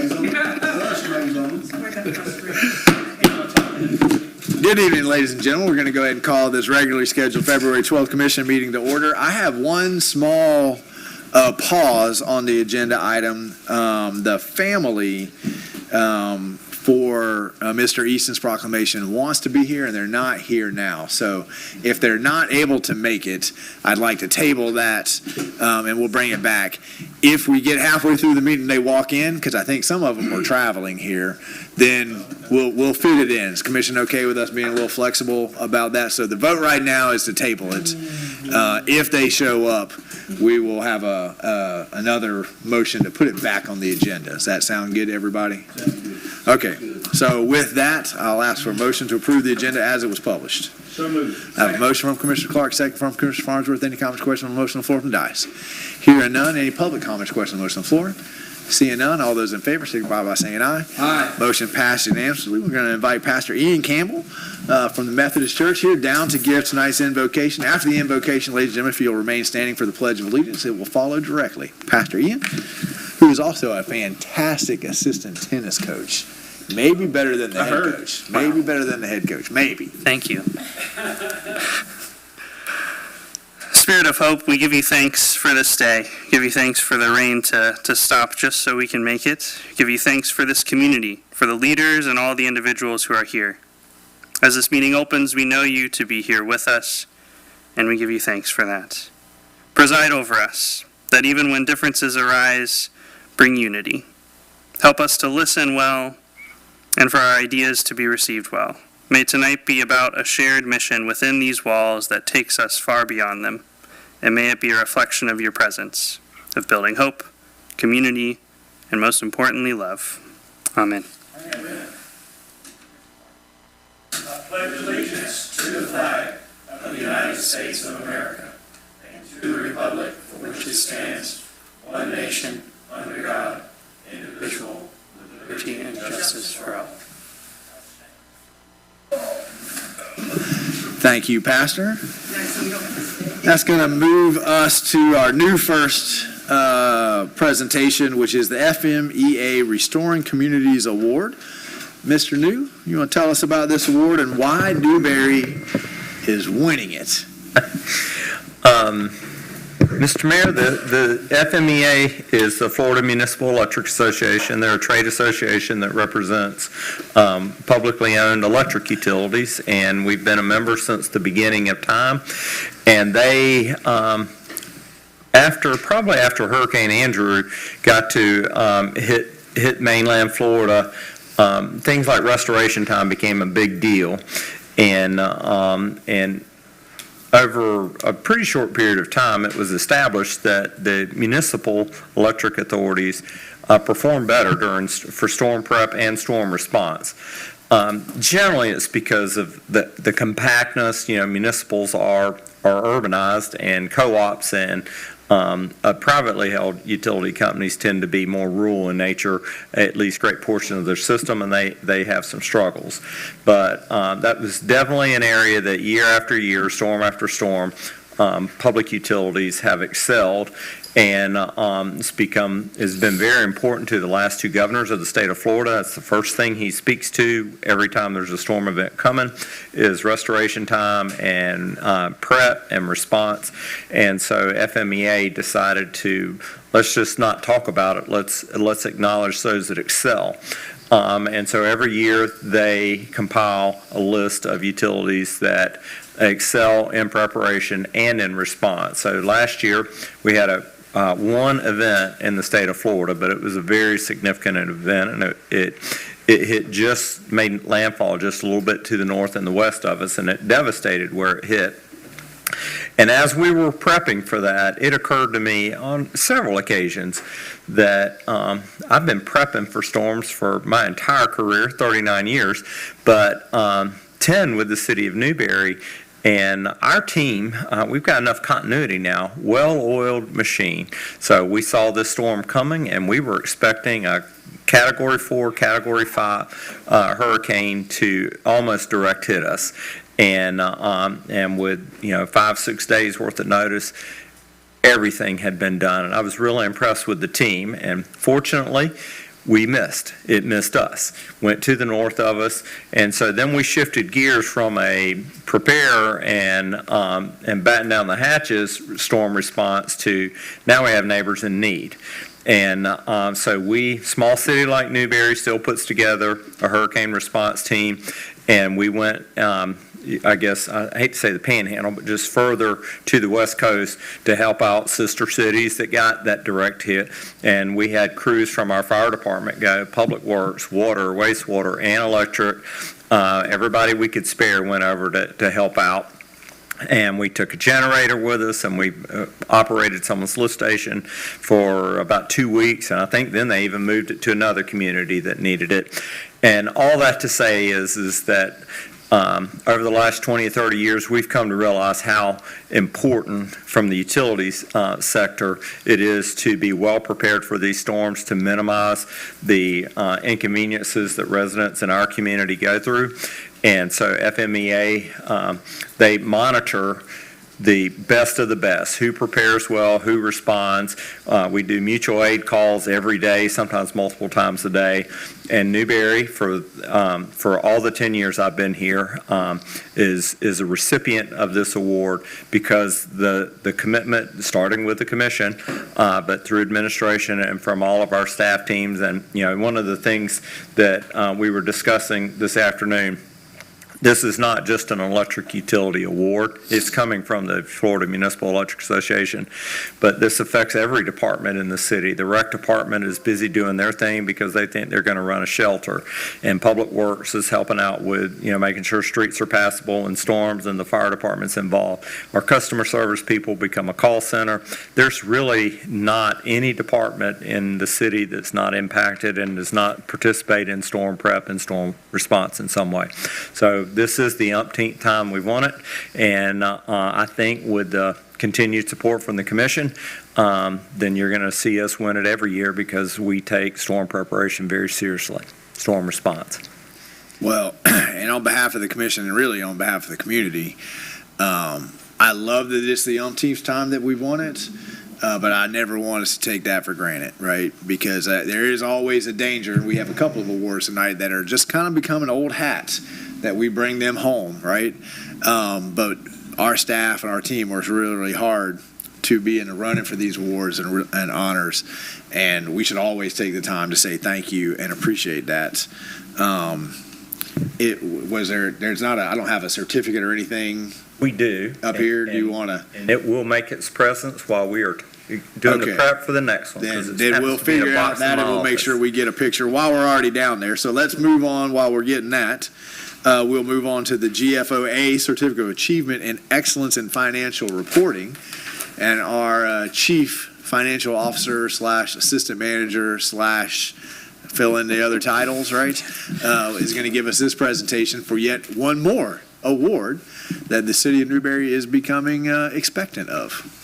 Good evening, ladies and gentlemen. We're going to go ahead and call this regularly scheduled February 12th Commission meeting to order. I have one small pause on the agenda item. The family for Mr. Easton's proclamation wants to be here, and they're not here now. So if they're not able to make it, I'd like to table that, and we'll bring it back. If we get halfway through the meeting, they walk in, because I think some of them were traveling here, then we'll fit it in. Is the commission okay with us being a little flexible about that? So the vote right now is to table it. If they show up, we will have another motion to put it back on the agenda. Does that sound good to everybody? Okay, so with that, I'll ask for a motion to approve the agenda as it was published. So moved. I have a motion from Commissioner Clark, second from Commissioner Farnsworth. Any comments, questions on the motion on the floor from Dice? Hearing none. Any public comments, questions on the motion on the floor? Seeing none, all those in favor signify by saying aye. Aye. Motion passed unanimously. We're going to invite Pastor Ian Campbell from the Methodist Church here down to give tonight's invocation. After the invocation, ladies and gentlemen, if you'll remain standing for the Pledge of Allegiance, it will follow directly. Pastor Ian, who is also a fantastic assistant tennis coach. Maybe better than the head coach. Maybe better than the head coach. Maybe. Thank you. Spirit of hope, we give you thanks for this day. Give you thanks for the rain to stop just so we can make it. Give you thanks for this community, for the leaders and all the individuals who are here. As this meeting opens, we know you to be here with us, and we give you thanks for that. Preside over us, that even when differences arise, bring unity. Help us to listen well, and for our ideas to be received well. May tonight be about a shared mission within these walls that takes us far beyond them, and may it be a reflection of your presence, of building hope, community, and most importantly, love. Amen. Amen. I pledge allegiance to the flag of the United States of America and to the republic for which it stands, one nation, under God, indivisible, with liberty and justice for all. Thank you, Pastor. That's going to move us to our new first presentation, which is the FMEA Restoring Communities Award. Mr. New, you want to tell us about this award and why Newberry is winning it? Mr. Mayor, the FMEA is the Florida Municipal Electric Association. They're a trade association that represents publicly owned electric utilities, and we've been a member since the beginning of time. And they, after Hurricane Andrew got to hit mainland Florida, things like restoration time became a big deal, and over a pretty short period of time, it was established that the municipal electric authorities perform better for storm prep and storm response. Generally, it's because of the compactness. You know, municipals are urbanized, and co-ops and privately held utility companies tend to be more rural in nature, at least a great portion of their system, and they have some struggles. But that was definitely an area that year after year, storm after storm, public utilities have excelled, and has been very important to the last two governors of the state of Florida. That's the first thing he speaks to every time there's a storm event coming, is restoration time and prep and response. And so FMEA decided to, let's just not talk about it, let's acknowledge those that excel. And so every year they compile a list of utilities that excel in preparation and in response. So last year we had one event in the state of Florida, but it was a very significant event, and it made landfall just a little bit to the north and the west of us, and it devastated where it hit. And as we were prepping for that, it occurred to me on several occasions that I've been prepping for storms for my entire career, 39 years, but 10 with the city of Newberry. And our team, we've got enough continuity now, well-oiled machine. So we saw this storm coming, and we were expecting a Category 4, Category 5 hurricane to almost direct hit us. And with 5-6 days worth of notice, everything had been done. And I was really impressed with the team. And fortunately, we missed. It missed us, went to the north of us. And so then we shifted gears from a prepare and batten down the hatches storm response to now we have neighbors in need. And so small city like Newberry still puts together a hurricane response team. And we went, I guess, I hate to say the panhandle, but just further to the west coast to help out sister cities that got that direct hit. And we had crews from our fire department go, public works, water, wastewater, and electric. Everybody we could spare went over to help out. And we took a generator with us, and we operated someone's lift station for about 2 weeks. And I think then they even moved it to another community that needed it. And all that to say is that over the last 20 or 30 years, we've come to realize how important from the utilities sector it is to be well prepared for these storms, to minimize the inconveniences that residents in our community go through. And so FMEA, they monitor the best of the best, who prepares well, who responds. We do mutual aid calls every day, sometimes multiple times a day. And Newberry, for all the 10 years I've been here, is a recipient of this award because the commitment, starting with the commission, but through administration and from all of our staff teams. And, one of the things that we were discussing this afternoon, this is not just an electric utility award. It's coming from the Florida Municipal Electric Association, but this affects every department in the city. The rec department is busy doing their thing because they think they're going to run a shelter, and Public Works is helping out with, making sure streets are passable in storms, and the fire department's involved. Our customer service people become a call center. There's really not any department in the city that's not impacted and does not participate in storm prep and storm response in some way. So this is the umpteenth time we've won it, and I think with the continued support from the commission, then you're going to see us win it every year because we take storm preparation very seriously, storm response. Well, and on behalf of the commission and really on behalf of the community, I love that it's the umpteenth time that we've won it. But I never want us to take that for granted, right? Because there is always a danger. We have a couple of awards tonight that are just kind of becoming old hats that we bring them home, right? But our staff and our team works really, really hard to be in the running for these awards and honors. And we should always take the time to say thank you and appreciate that. I don't have a certificate or anything. We do. Up here, do you want to? And it will make its presence while we are doing the prep for the next one. Then we'll figure out that, and we'll make sure we get a picture while we're already down there. So let's move on while we're getting that. We'll move on to the GFOA, Certificate of Achievement in Excellence in Financial Reporting. And our Chief Financial Officer / Assistant Manager / fill in the other titles, right, is going to give us this presentation for yet one more award that the city of Newberry is becoming expectant of.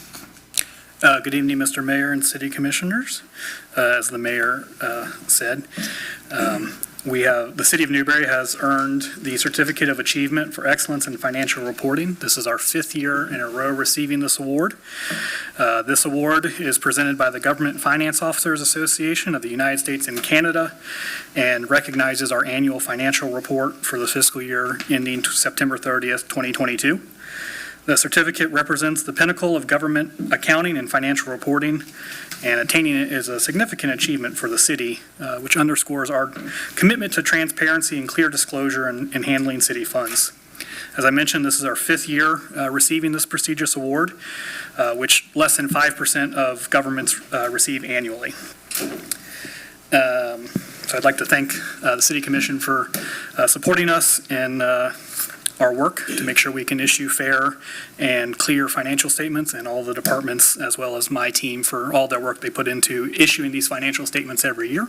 Good evening, Mr. Mayor and City Commissioners. As the Mayor said, the City of Newberry has earned the Certificate of Achievement for Excellence in Financial Reporting. This is our 5th year in a row receiving this award. This award is presented by the Government Finance Officers Association of the United States and Canada and recognizes our annual financial report for the fiscal year ending September 30th, 2022. The certificate represents the pinnacle of government accounting and financial reporting, and attaining it is a significant achievement for the city, which underscores our commitment to transparency and clear disclosure in handling city funds. As I mentioned, this is our 5th year receiving this prestigious award, which less than 5% of governments receive annually. So I'd like to thank the City Commission for supporting us in our work to make sure we can issue fair and clear financial statements, and all the departments as well as my team for all their work they put into issuing these financial statements every year.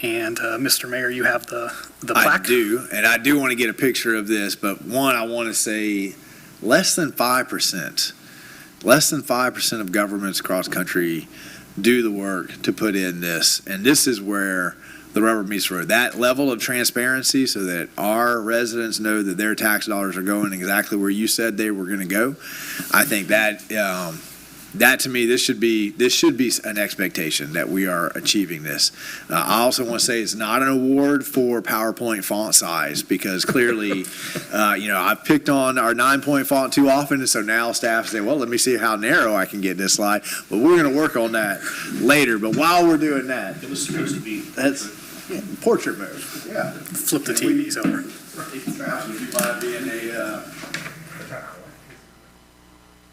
And Mr. Mayor, you have the plaque. I do, and I do want to get a picture of this, but one, I want to say less than 5% of governments across the country do the work to put in this, and this is where the rubber meets the road. That level of transparency so that our residents know that their tax dollars are going exactly where you said they were going to go. I think that that to me, this should be an expectation that we are achieving this. I also want to say it's not an award for PowerPoint font size, because clearly, I've picked on our 9-point font too often, and so now staff say, well, let me see how narrow I can get this slide. But we're going to work on that later. But while we're doing that, It was supposed to be. that's portrait mode. Yeah. Flip the TVs over.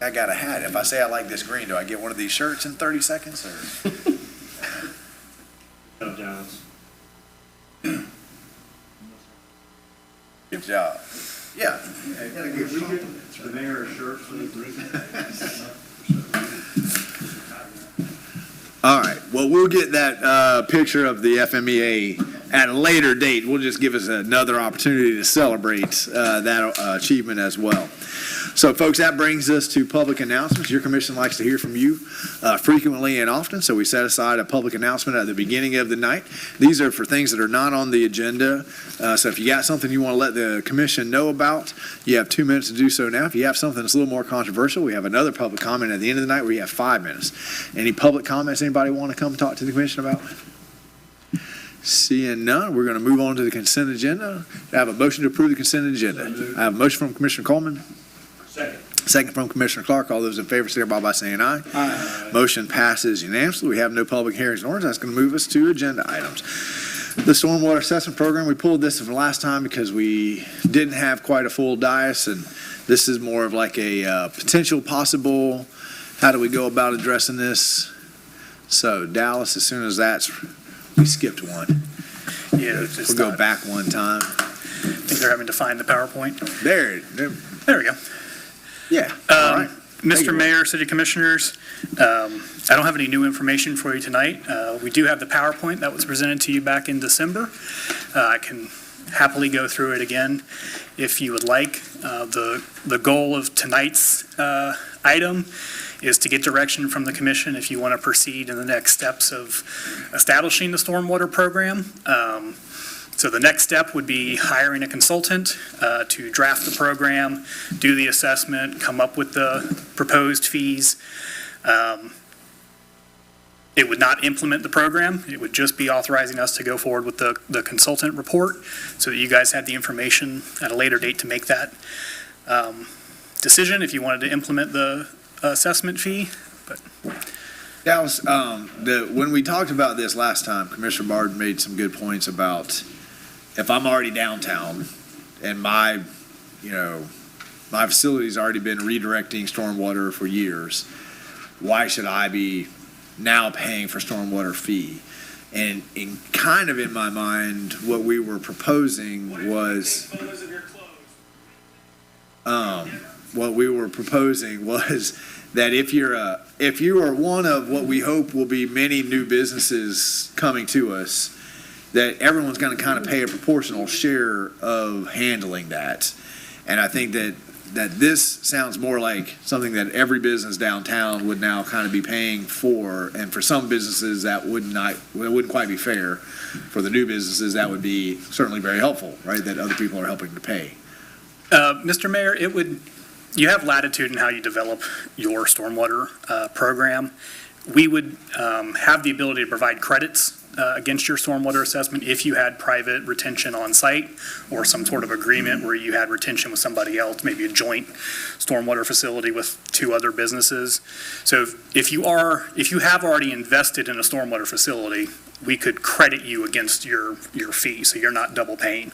I got a hat. If I say I like this green, do I get one of these shirts in 30 seconds? Or? No, Giles. Good job. Yeah. The mayor's shirt, please. All right. Well, we'll get that picture of the FMEA at a later date. We'll just give us another opportunity to celebrate that achievement as well. So, folks, that brings us to public announcements. Your commission likes to hear from you frequently and often, so we set aside a public announcement at the beginning of the night. These are for things that are not on the agenda. So if you got something you want to let the commission know about, you have 2 minutes to do so now. If you have something that's a little more controversial, we have another public comment at the end of the night where you have 5 minutes. Any public comments anybody want to come talk to the commission about? Seeing none, we're going to move on to the consent agenda. I have a motion to approve the consent agenda. I have a motion from Commissioner Coleman. Second from Commissioner Clark. All those in favor, signify by saying aye. Aye. Motion passes unanimously. We have no public hearings and orders. That's going to move us to agenda items. The stormwater assessment program, we pulled this from last time because we didn't have quite a full dais, and this is more of like a potential possible, how do we go about addressing this? So Dallas, as soon as we skipped one. Yeah, just We'll go back one time. I think they're having to find the PowerPoint. There. There we go. Yeah, all right. Mr. Mayor, City Commissioners, I don't have any new information for you tonight. We do have the PowerPoint that was presented to you back in December. I can happily go through it again if you would like. The goal of tonight's item is to get direction from the commission if you want to proceed in the next steps of establishing the stormwater program. So the next step would be hiring a consultant to draft the program, do the assessment, come up with the proposed fees. It would not implement the program. It would just be authorizing us to go forward with the consultant report so that you guys had the information at a later date to make that decision if you wanted to implement the assessment fee. But Dallas, when we talked about this last time, Commissioner Barden made some good points about if I'm already downtown and my facility's already been redirecting stormwater for years, why should I be now paying for stormwater fee? And kind of in my mind, what we were proposing was that if you are one of what we hope will be many new businesses coming to us, that everyone's going to kind of pay a proportional share of handling that. And I think that this sounds more like something that every business downtown would now kind of be paying for. And for some businesses, that wouldn't quite be fair. For the new businesses, that would be certainly very helpful, right? That other people are helping to pay. Mr. Mayor, you have latitude in how you develop your stormwater program. We would have the ability to provide credits against your stormwater assessment if you had private retention on site or some sort of agreement where you had retention with somebody else, maybe a joint stormwater facility with 2 other businesses. So if you have already invested in a stormwater facility, we could credit you against your fee, so you're not double paying.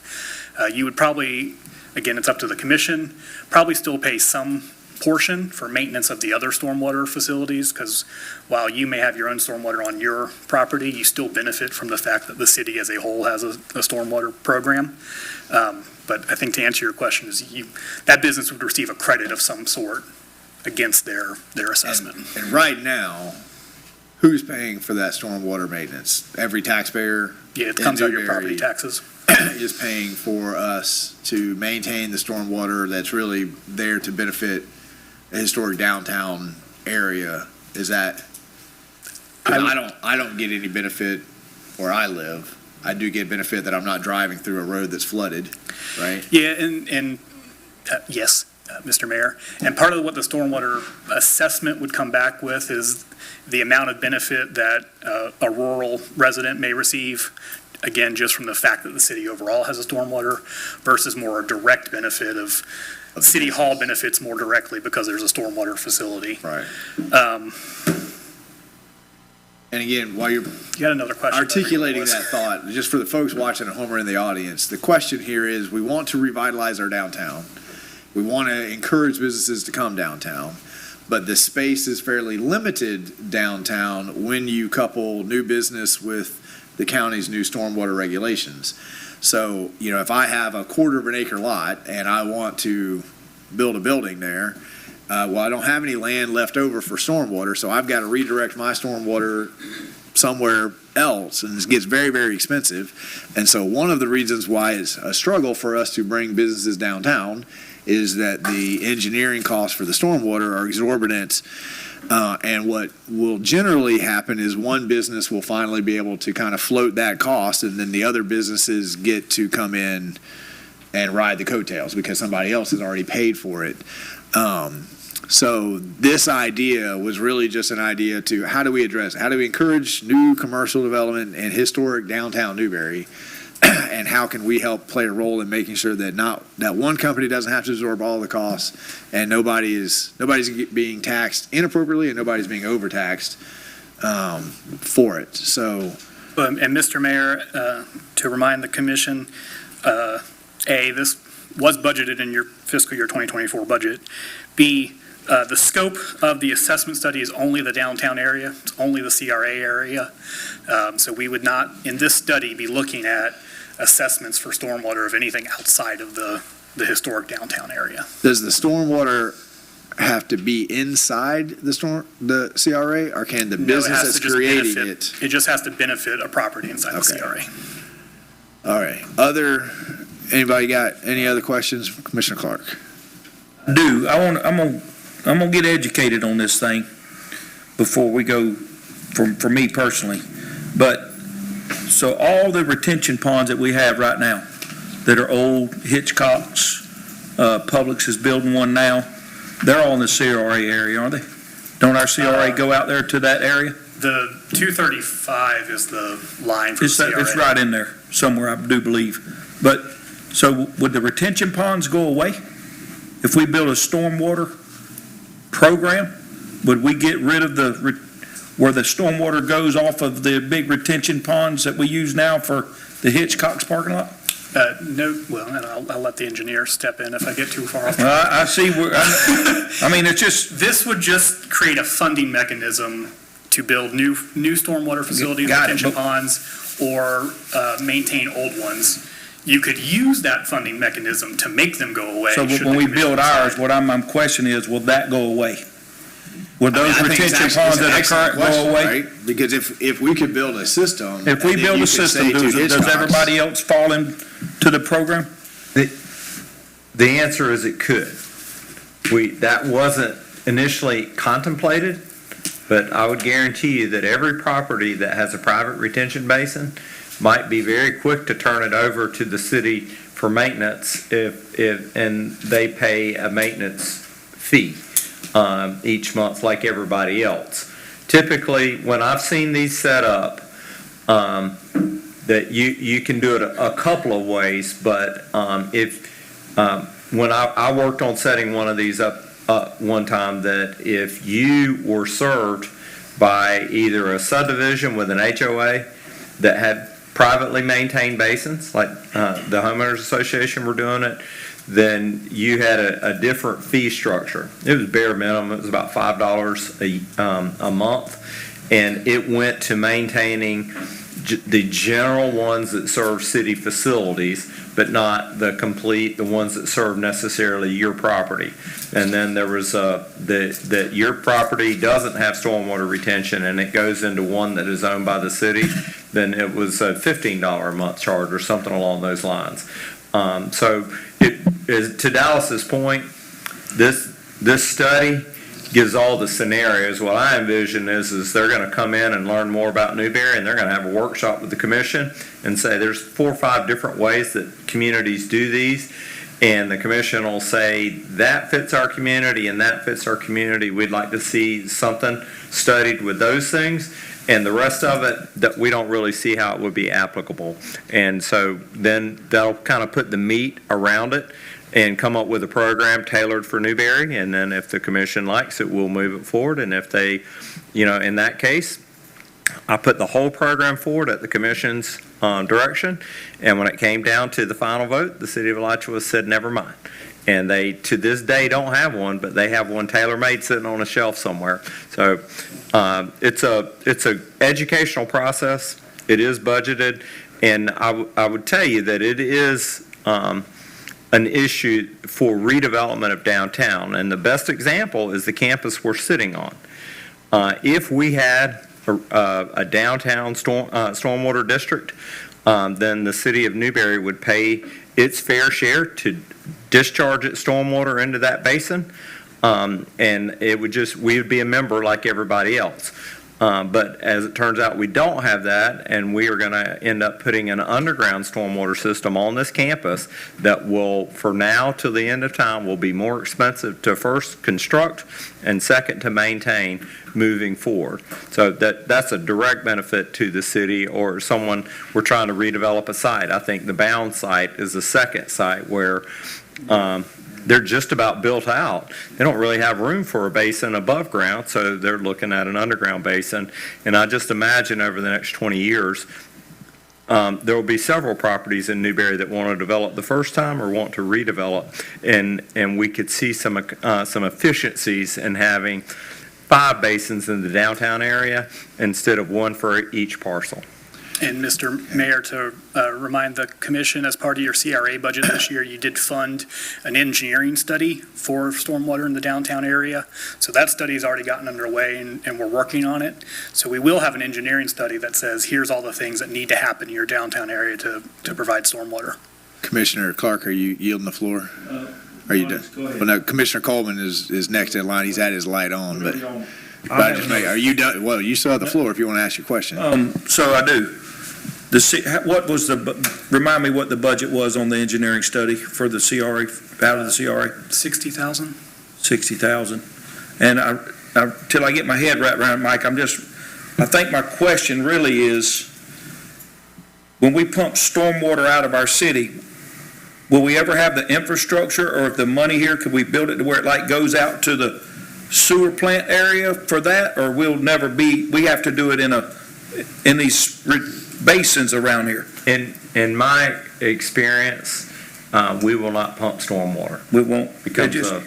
You would probably, again, it's up to the commission, probably still pay some portion for maintenance of the other stormwater facilities, because while you may have your own stormwater on your property, you still benefit from the fact that the city as a whole has a stormwater program. But I think to answer your question is that business would receive a credit of some sort against their assessment. And right now, who's paying for that stormwater maintenance? Every taxpayer? Yeah, it comes out of your property taxes. Is paying for us to maintain the stormwater that's really there to benefit a historic downtown area. Is that? I don't get any benefit where I live. I do get benefit that I'm not driving through a road that's flooded, right? Yeah, and yes, Mr. Mayor. And part of what the stormwater assessment would come back with is the amount of benefit that a rural resident may receive, again, just from the fact that the city overall has a stormwater versus more a direct benefit of City Hall benefits more directly because there's a stormwater facility. Right. And again, while you're You got another question? articulating that thought, just for the folks watching at home or in the audience, the question here is, we want to revitalize our downtown. We want to encourage businesses to come downtown, but the space is fairly limited downtown when you couple new business with the county's new stormwater regulations. So, if I have a quarter of an acre lot and I want to build a building there, well, I don't have any land left over for stormwater, so I've got to redirect my stormwater somewhere else, and it gets very, very expensive. And so one of the reasons why it's a struggle for us to bring businesses downtown is that the engineering costs for the stormwater are exorbitant. And what will generally happen is one business will finally be able to kind of float that cost, and then the other businesses get to come in and ride the coattails because somebody else has already paid for it. So this idea was really just an idea to how do we encourage new commercial development in historic downtown Newberry, and how can we help play a role in making sure that that one company doesn't have to absorb all the costs, and nobody's being taxed inappropriately and nobody's being overtaxed for it. So, And Mr. Mayor, to remind the commission, this was budgeted in your fiscal year 2024 budget. B, the scope of the assessment study is only the downtown area. It's only the CRA area. So we would not, in this study, be looking at assessments for stormwater of anything outside of the historic downtown area. does the stormwater have to be inside the CRA, or can the No, it business has that's to just creating benefit- it? It just has to benefit a property inside the Okay. CRA. All right. Anybody got any other questions, Commissioner Clark? I'm gonna get educated on this thing before we go, for me personally. But, so all the retention ponds that we have right now that are old, Hitchcock's, Publix is building one now, they're all in the CRA area, aren't they? Don't our CRA go out there to that area? The 235 is the line for the CRA. It's right in there somewhere, I do believe. But, so would the retention ponds go away? If we build a stormwater program, would we get rid of where the stormwater goes off of the big retention ponds that we use now for the Hitchcock's parking lot? No, well, and I'll let the engineer step in if I get too far off. Well, I see I mean, it's just, This would just create a funding mechanism to build new stormwater facilities, Got it, retention but- ponds, or maintain old ones. You could use that funding mechanism to make them go away. so should when the we commission build decide. ours, what I'm questioning is, will that go away? Will those I think it's retention actually- ponds it's an that are excellent current go question, away? right? Because if we could build a system. If we and then build you a could say system, to does Hitchcock's- everybody else fall into the program? The answer is it could. That wasn't initially contemplated, but I would guarantee you that every property that has a private retention basin might be very quick to turn it over to the city for maintenance and they pay a maintenance fee each month like everybody else. Typically, when I've seen these set up, that you can do it a couple of ways, but when I worked on setting one of these up one time, that if you were served by either a subdivision with an HOA that had privately maintained basins, like the homeowners association were doing it, then you had a different fee structure. It was bare minimum. It was about $5 a month, and it went to maintaining the general ones that serve city facilities, but not the ones that serve necessarily your property. And then there was that your property doesn't have stormwater retention and it goes into one that is owned by the city, then it was a $15 a month charge or something along those lines. So to Dallas's point, this study gives all the scenarios. What I envision is they're going to come in and learn more about Newberry, and they're going to have a workshop with the commission and say there's 4 or 5 different ways that communities do these, and the commission will say, that fits our community and that fits our community. We'd like to see something studied with those things. And the rest of it, that we don't really see how it would be applicable. And so then that'll kind of put the meat around it and come up with a program tailored for Newberry. And then if the commission likes it, we'll move it forward. And if they, in that case, I put the whole program forward at the commission's direction. And when it came down to the final vote, the city of Alachua said, never mind. And they, to this day, don't have one, but they have one tailor-made sitting on a shelf somewhere. So it's a educational process. It is budgeted, and I would tell you that it is an issue for redevelopment of downtown. And the best example is the campus we're sitting on. If we had a downtown stormwater district, then the city of Newberry would pay its fair share to discharge its stormwater into that basin, and it would we would be a member like everybody else. But as it turns out, we don't have that, and we are going to end up putting an underground stormwater system on this campus that will, for now till the end of time, will be more expensive to first construct and second to maintain moving forward. So that's a direct benefit to the city or someone we're trying to redevelop a site. I think the Bound site is the second site where they're just about built out. They don't really have room for a basin above ground, so they're looking at an underground basin. And I just imagine over the next 20 years, there will be several properties in Newberry that want to develop the first time or want to redevelop, and we could see some efficiencies in having 5 basins in the downtown area instead of 1 for each parcel. And Mr. Mayor, to remind the commission, as part of your CRA budget this year, you did fund an engineering study for stormwater in the downtown area. So that study has already gotten underway, and we're working on it. So we will have an engineering study that says, here's all the things that need to happen in your downtown area to provide stormwater. Commissioner Clark, are you yielding the floor? Are you done? Go ahead. Well, no, Commissioner Coleman is next in line. He's had his light on, but are you done? Well, you still have the floor if you want to ask your question. So I do. What was remind me what the budget was on the engineering study for the CRA, out of the CRA? 60,000. 60,000. And till I get my head wrapped around it, Mike, I think my question really is, when we pump stormwater out of our city, will we ever have the infrastructure, or if the money here, could we build it to where it goes out to the sewer plant area for that, or we'll never be, we have to do it in these basins around here? In my experience, we will not pump stormwater. We won't.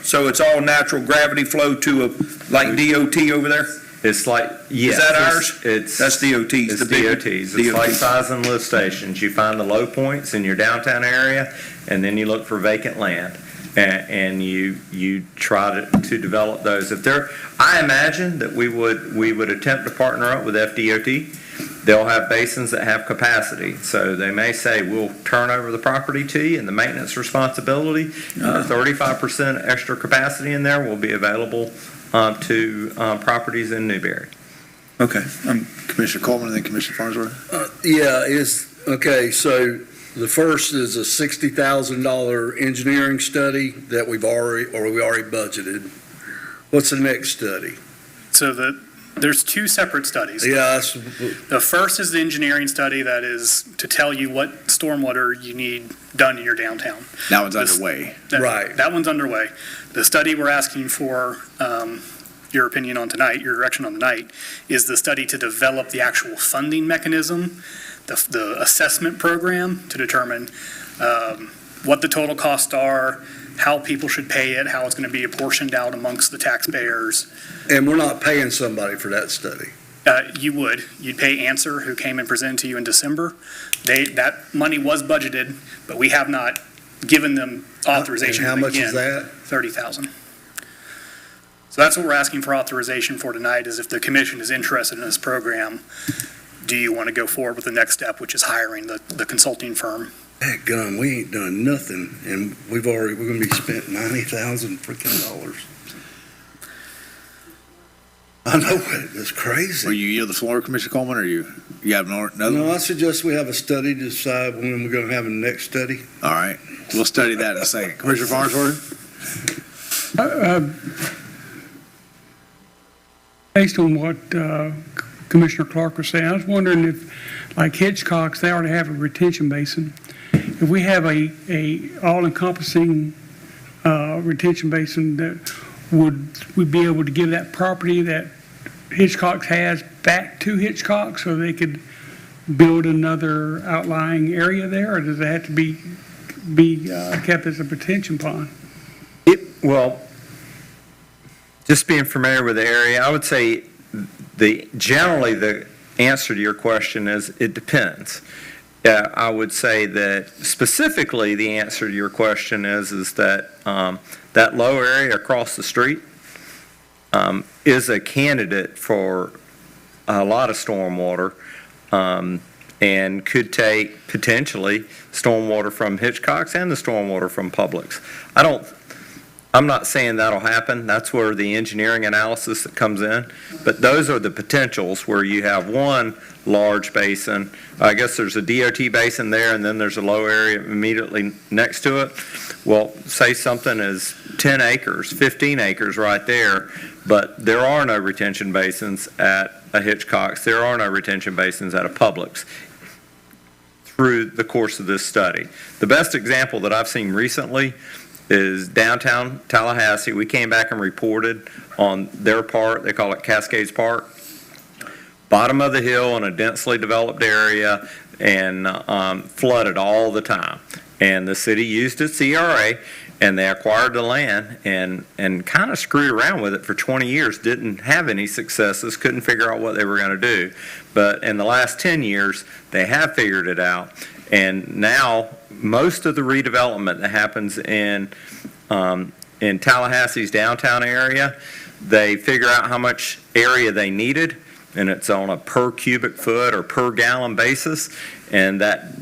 So it's all natural gravity flow to like DOT over there? It's like, yes. Is that ours? That's DOT's. It's DOT's. It's like size and lift stations. You find the low points in your downtown area, and then you look for vacant land, and you try to develop those. I imagine that we would attempt to partner up with FDOT. They'll have basins that have capacity, so they may say, we'll turn over the property to you and the maintenance responsibility. 35% extra capacity in there will be available to properties in Newberry. Okay. Commissioner Coleman and then Commissioner Farnsworth. Okay, so the first is a $60,000 engineering study that we already budgeted. What's the next study? So there's 2 separate studies. Yeah, The first is the engineering study that is to tell you what stormwater you need done in your downtown. That one's underway. Right. That one's underway. The study we're asking for your opinion on tonight, your direction on tonight, is the study to develop the actual funding mechanism, the assessment program to determine what the total costs are, how people should pay it, how it's going to be apportioned out amongst the taxpayers. and we're not paying somebody for that study. You'd pay Answer, who came and presented to you in December. That money was budgeted, but we have not given them authorization. And how much is that? $30,000. So that's what we're asking for authorization for tonight, is if the commission is interested in this program, do you want to go forward with the next step, which is hiring the consulting firm? Dadgum, we ain't done nothing, and we're gonna be spent $90,000 freaking dollars. I know it, it's Will crazy. you yield the floor, Commissioner Coleman, or you have another No, one? I suggest we have a study to decide when we're gonna have a next study. All right. we'll study that in a second. Commissioner Farnsworth? Based on what Commissioner Clark was saying, I was wondering if, like Hitchcock's, they already have a retention basin. If we have a all-encompassing retention basin, that would we be able to give that property that Hitchcock's has back to Hitchcock so they could build another outlying area there, or does it have to be kept as a retention pond? Well, just being familiar with the area, I would say generally the answer to your question is it depends. I would say that specifically the answer to your question is that that low area across the street is a candidate for a lot of stormwater and could take potentially stormwater from Hitchcock's and the stormwater from Publix. I'm not saying that'll happen. That's where the engineering analysis that comes in. But those are the potentials where you have one large basin. I guess there's a DOT basin there, and then there's a low area immediately next to it. Well, say something is 10 acres, 15 acres right there, but there are no retention basins at a Hitchcock's. There are no retention basins at a Publix through the course of this study. The best example that I've seen recently is downtown Tallahassee. We came back and reported on their part. They call it Cascades Park. Bottom of the hill in a densely developed area and flooded all the time. And the city used its CRA and they acquired the land and kind of screwed around with it for 20 years. Didn't have any successes, couldn't figure out what they were going to do. But in the last 10 years, they have figured it out. And now most of the redevelopment that happens in Tallahassee's downtown area, they figure out how much area they needed, and it's on a per cubic foot or per gallon basis. And that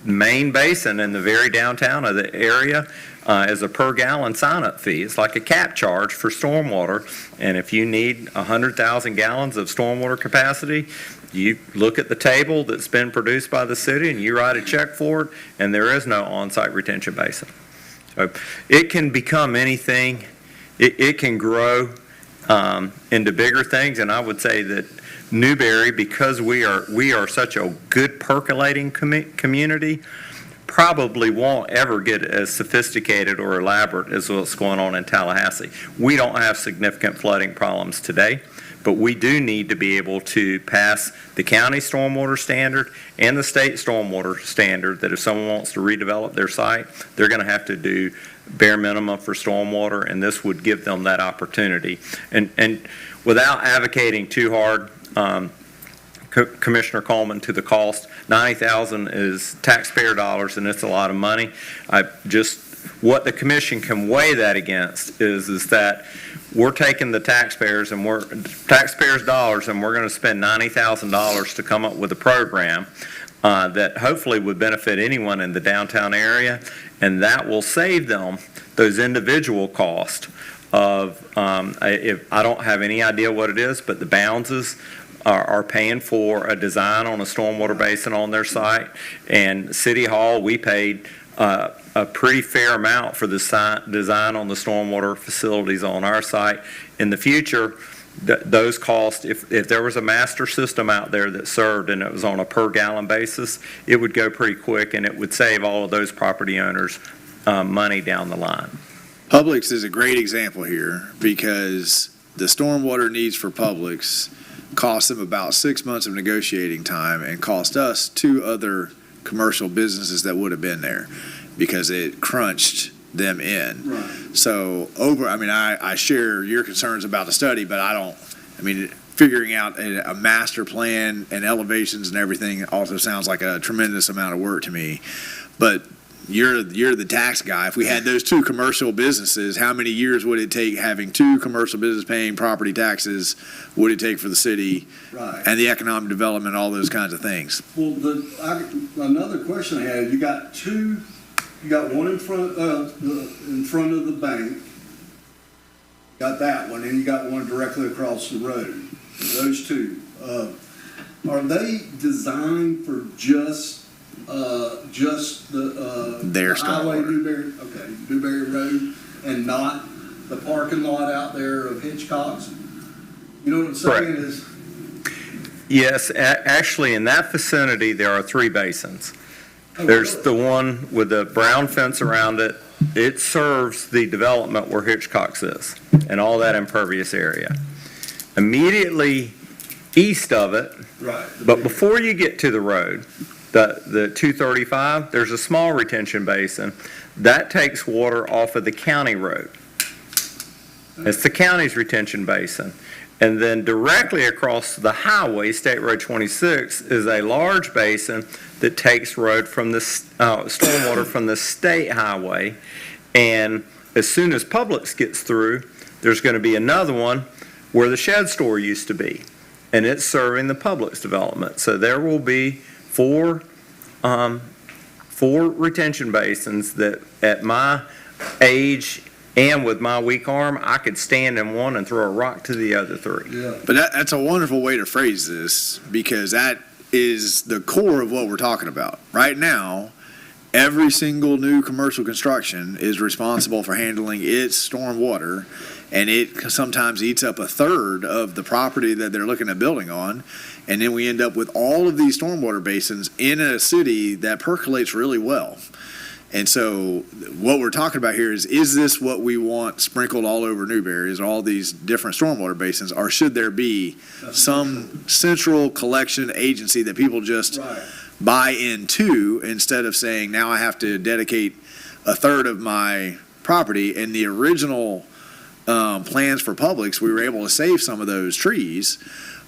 main basin in the very downtown of the area is a per gallon sign-up fee. It's like a cap charge for stormwater. And if you need 100,000 gallons of stormwater capacity, you look at the table that's been produced by the city and you write a check for it, and there is no on-site retention basin. So it can become anything. It can grow into bigger things, and I would say that Newberry, because we are such a good percolating community, probably won't ever get as sophisticated or elaborate as what's going on in Tallahassee. We don't have significant flooding problems today, but we do need to be able to pass the county stormwater standard and the state stormwater standard that if someone wants to redevelop their site, they're going to have to do bare minimum for stormwater, and this would give them that opportunity. And without advocating too hard, Commissioner Coleman, to the cost, $90,000 is taxpayer dollars, and it's a lot of money. What the commission can weigh that against is that we're taking the taxpayers' dollars, and we're going to spend $90,000 to come up with a program that hopefully would benefit anyone in the downtown area, and that will save them those individual costs of, if I don't have any idea what it is, but the Bounces are paying for a design on a stormwater basin on their site, and City Hall, we paid a pretty fair amount for the design on the stormwater facilities on our site. In the future, those costs, if there was a master system out there that served and it was on a per gallon basis, it would go pretty quick and it would save all of those property owners money down the line. Publix is a great example here because the stormwater needs for Publix cost them about 6 months of negotiating time and cost us 2 other commercial businesses that would have been there because it crunched them in. Right. So I share your concerns about the study, but figuring out a master plan and elevations and everything also sounds like a tremendous amount of work to me. But you're the tax guy. If we had those 2 commercial businesses, how many years would it take having 2 commercial businesses paying property taxes would it take for the city? Right. And the economic development, all those kinds of things? Well, another question I had, you got one in front of the bank, got that one, and you got one directly across the road. Those 2, are they designed for just just the, Their the highway stormwater. Newberry, okay, Newberry Road, and not the parking lot out there of Hitchcock's? You know what I'm saying Correct. is, Yes, actually, in that vicinity, there are 3 basins. There's the one with the brown fence around it. It serves the development where Hitchcock's is and all that impervious area. Immediately east of it, right. but before you get to the road, the 235, there's a small retention basin. That takes water off of the county road. It's the county's retention basin. And then directly across the highway, State Road 26, is a large basin that takes road from the stormwater from the state highway. And as soon as Publix gets through, there's going to be another one where the shed store used to be, and it's serving the Publix development. So there will be 4 retention basins that, at my age and with my weak arm, I could stand in one and throw a rock to the other 3. Yeah. But that's a wonderful way to phrase this, because that is the core of what we're talking about. Right now, every single new commercial construction is responsible for handling its stormwater, and it sometimes eats up a third of the property that they're looking at building on. And then we end up with all of these stormwater basins in a city that percolates really well. And so what we're talking about here is this what we want sprinkled all over Newberry, is all these different stormwater basins, or should there be some central collection agency that people just Right. buy into, instead of saying, now I have to dedicate a third of my property? In the original plans for Publix, we were able to save some of those trees,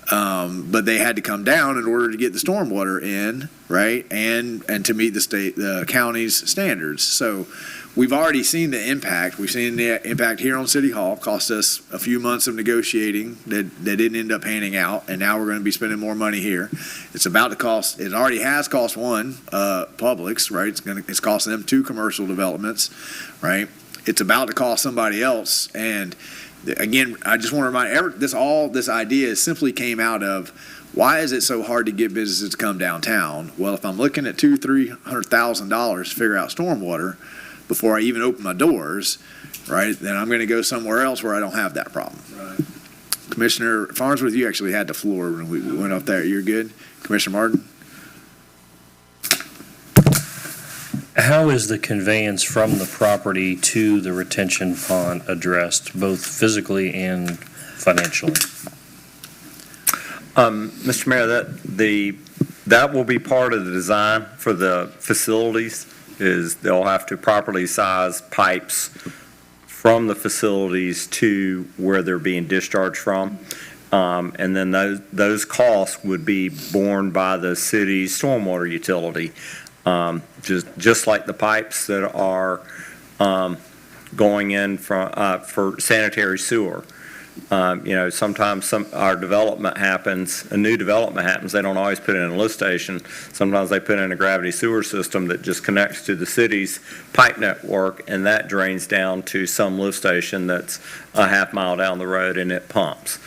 but they had to come down in order to get the stormwater in, right, and to meet the county's standards. So we've already seen the impact. We've seen the impact here on City Hall. Cost us a few months of negotiating that didn't end up panning out, and now we're going to be spending more money here. It's about to cost. It already has cost one Publix, right? It's costing them 2 commercial developments, right? It's about to cost somebody else. And again, I just want to remind this idea simply came out of, why is it so hard to get businesses to come downtown? Well, if I'm looking at $200,000-$300,000 to figure out stormwater before I even open my doors, right, then I'm going to go somewhere else where I don't have that problem. Right. Commissioner Farnsworth, you actually had the floor when we went up there. You're good. Commissioner Martin? How is the conveyance from the property to the retention pond addressed, both physically and financially? Mr. Mayor, that will be part of the design for the facilities, is they'll have to properly size pipes from the facilities to where they're being discharged from. And then those costs would be borne by the city's stormwater utility. Just like the pipes that are going in for sanitary sewer. Sometimes our development happens, a new development happens, they don't always put it in a lift station. Sometimes they put in a gravity sewer system that just connects to the city's pipe network, and that drains down to some lift station that's a half mile down the road, and it pumps.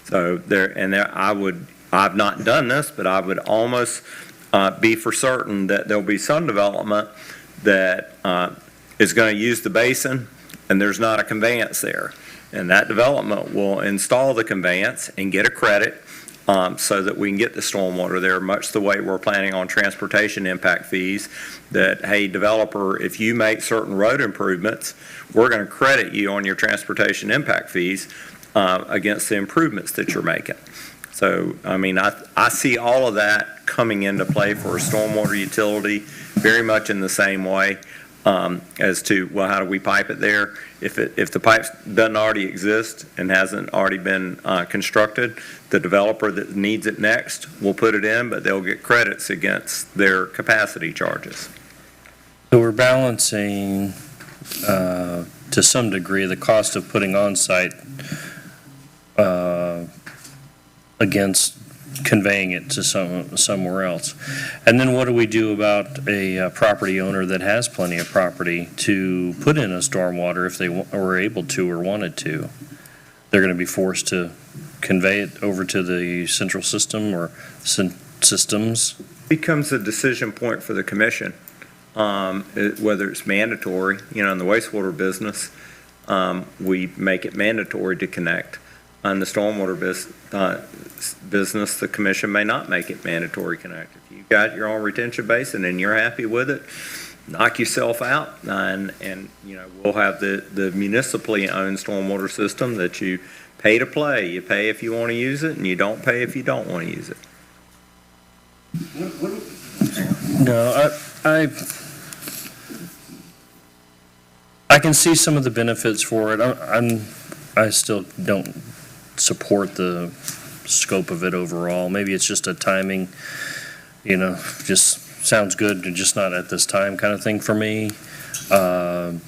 So I've not done this, but I would almost be for certain that there'll be some development that is going to use the basin, and there's not a conveyance there. And that development will install the conveyance and get a credit so that we can get the stormwater there, much the way we're planning on transportation impact fees, that, hey, developer, if you make certain road improvements, we're going to credit you on your transportation impact fees against the improvements that you're making. So, I see all of that coming into play for a stormwater utility very much in the same way as to, well, how do we pipe it there? If the pipe doesn't already exist and hasn't already been constructed, the developer that needs it next will put it in, but they'll get credits against their capacity charges. So we're balancing, to some degree, the cost of putting on-site against conveying it to somewhere else. And then what do we do about a property owner that has plenty of property to put in a stormwater if they were able to or wanted to? They're going to be forced to convey it over to the central system or systems? becomes a decision point for the commission, whether it's mandatory. You know, in the wastewater business, we make it mandatory to connect. On the stormwater business, the commission may not make it mandatory connect. If you've got your own retention basin and you're happy with it, knock yourself out, and you know, we'll have the municipally owned stormwater system that you pay to play. You pay if you want to use it, and you don't pay if you don't want to use it. No, I can see some of the benefits for it. I still don't support the scope of it overall. Maybe it's just a timing, you know, just sounds good and just not at this time kind of thing for me. And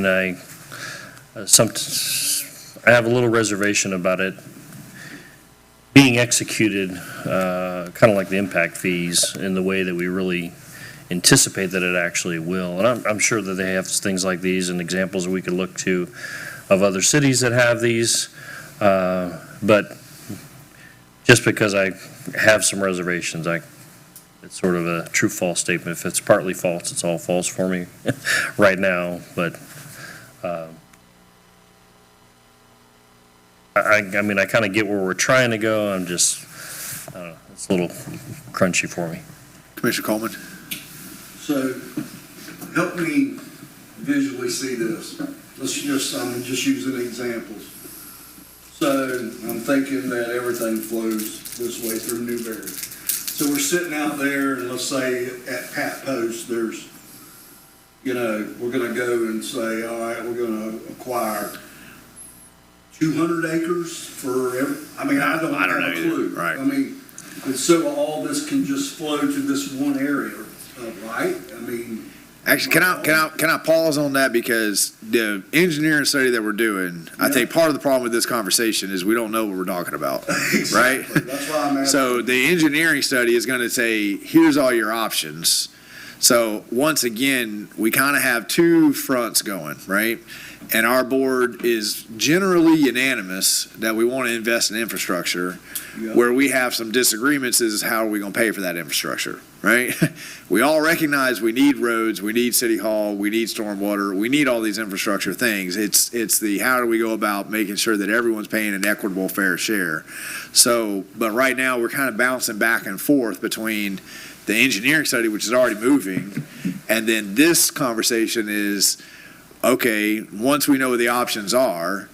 I have a little reservation about it being executed, kind of like the impact fees, in the way that we really anticipate that it actually will. And I'm sure that they have things like these and examples that we could look to of other cities that have these. But just because I have some reservations, it's sort of a true-false statement. If it's partly false, it's all false for me right now. But I mean, I kind of get where we're trying to go. I'm just, I don't know, it's a little crunchy for me. Commissioner Coleman? So, help me visually see this. I'm just using examples. So, I'm thinking that everything flows this way through Newberry. So we're sitting out there, and let's say at Pat Post, there's, you know, we're gonna go and say, all right, we're gonna acquire 200 acres for I don't have a clue. Right. I mean, and so all this can just flow to this one area, right? I mean. Actually, can I pause on that, because the engineering study that we're doing, I think part of the problem with this conversation is we don't know what we're talking about, right? That's why I'm asking. So the engineering study is going to say, here's all your options. So once again, we kind of have two fronts going, right? And our board is generally unanimous that we want to invest in infrastructure. Yep. Where we have some disagreements is how are we going to pay for that infrastructure, right? We all recognize we need roads, we need city hall, we need stormwater, we need all these infrastructure things. It's the how do we go about making sure that everyone's paying an equitable, fair share. So, but right now we're kind of bouncing back and forth between the engineering study, which is already moving, and then this conversation is, okay, once we know what the options are,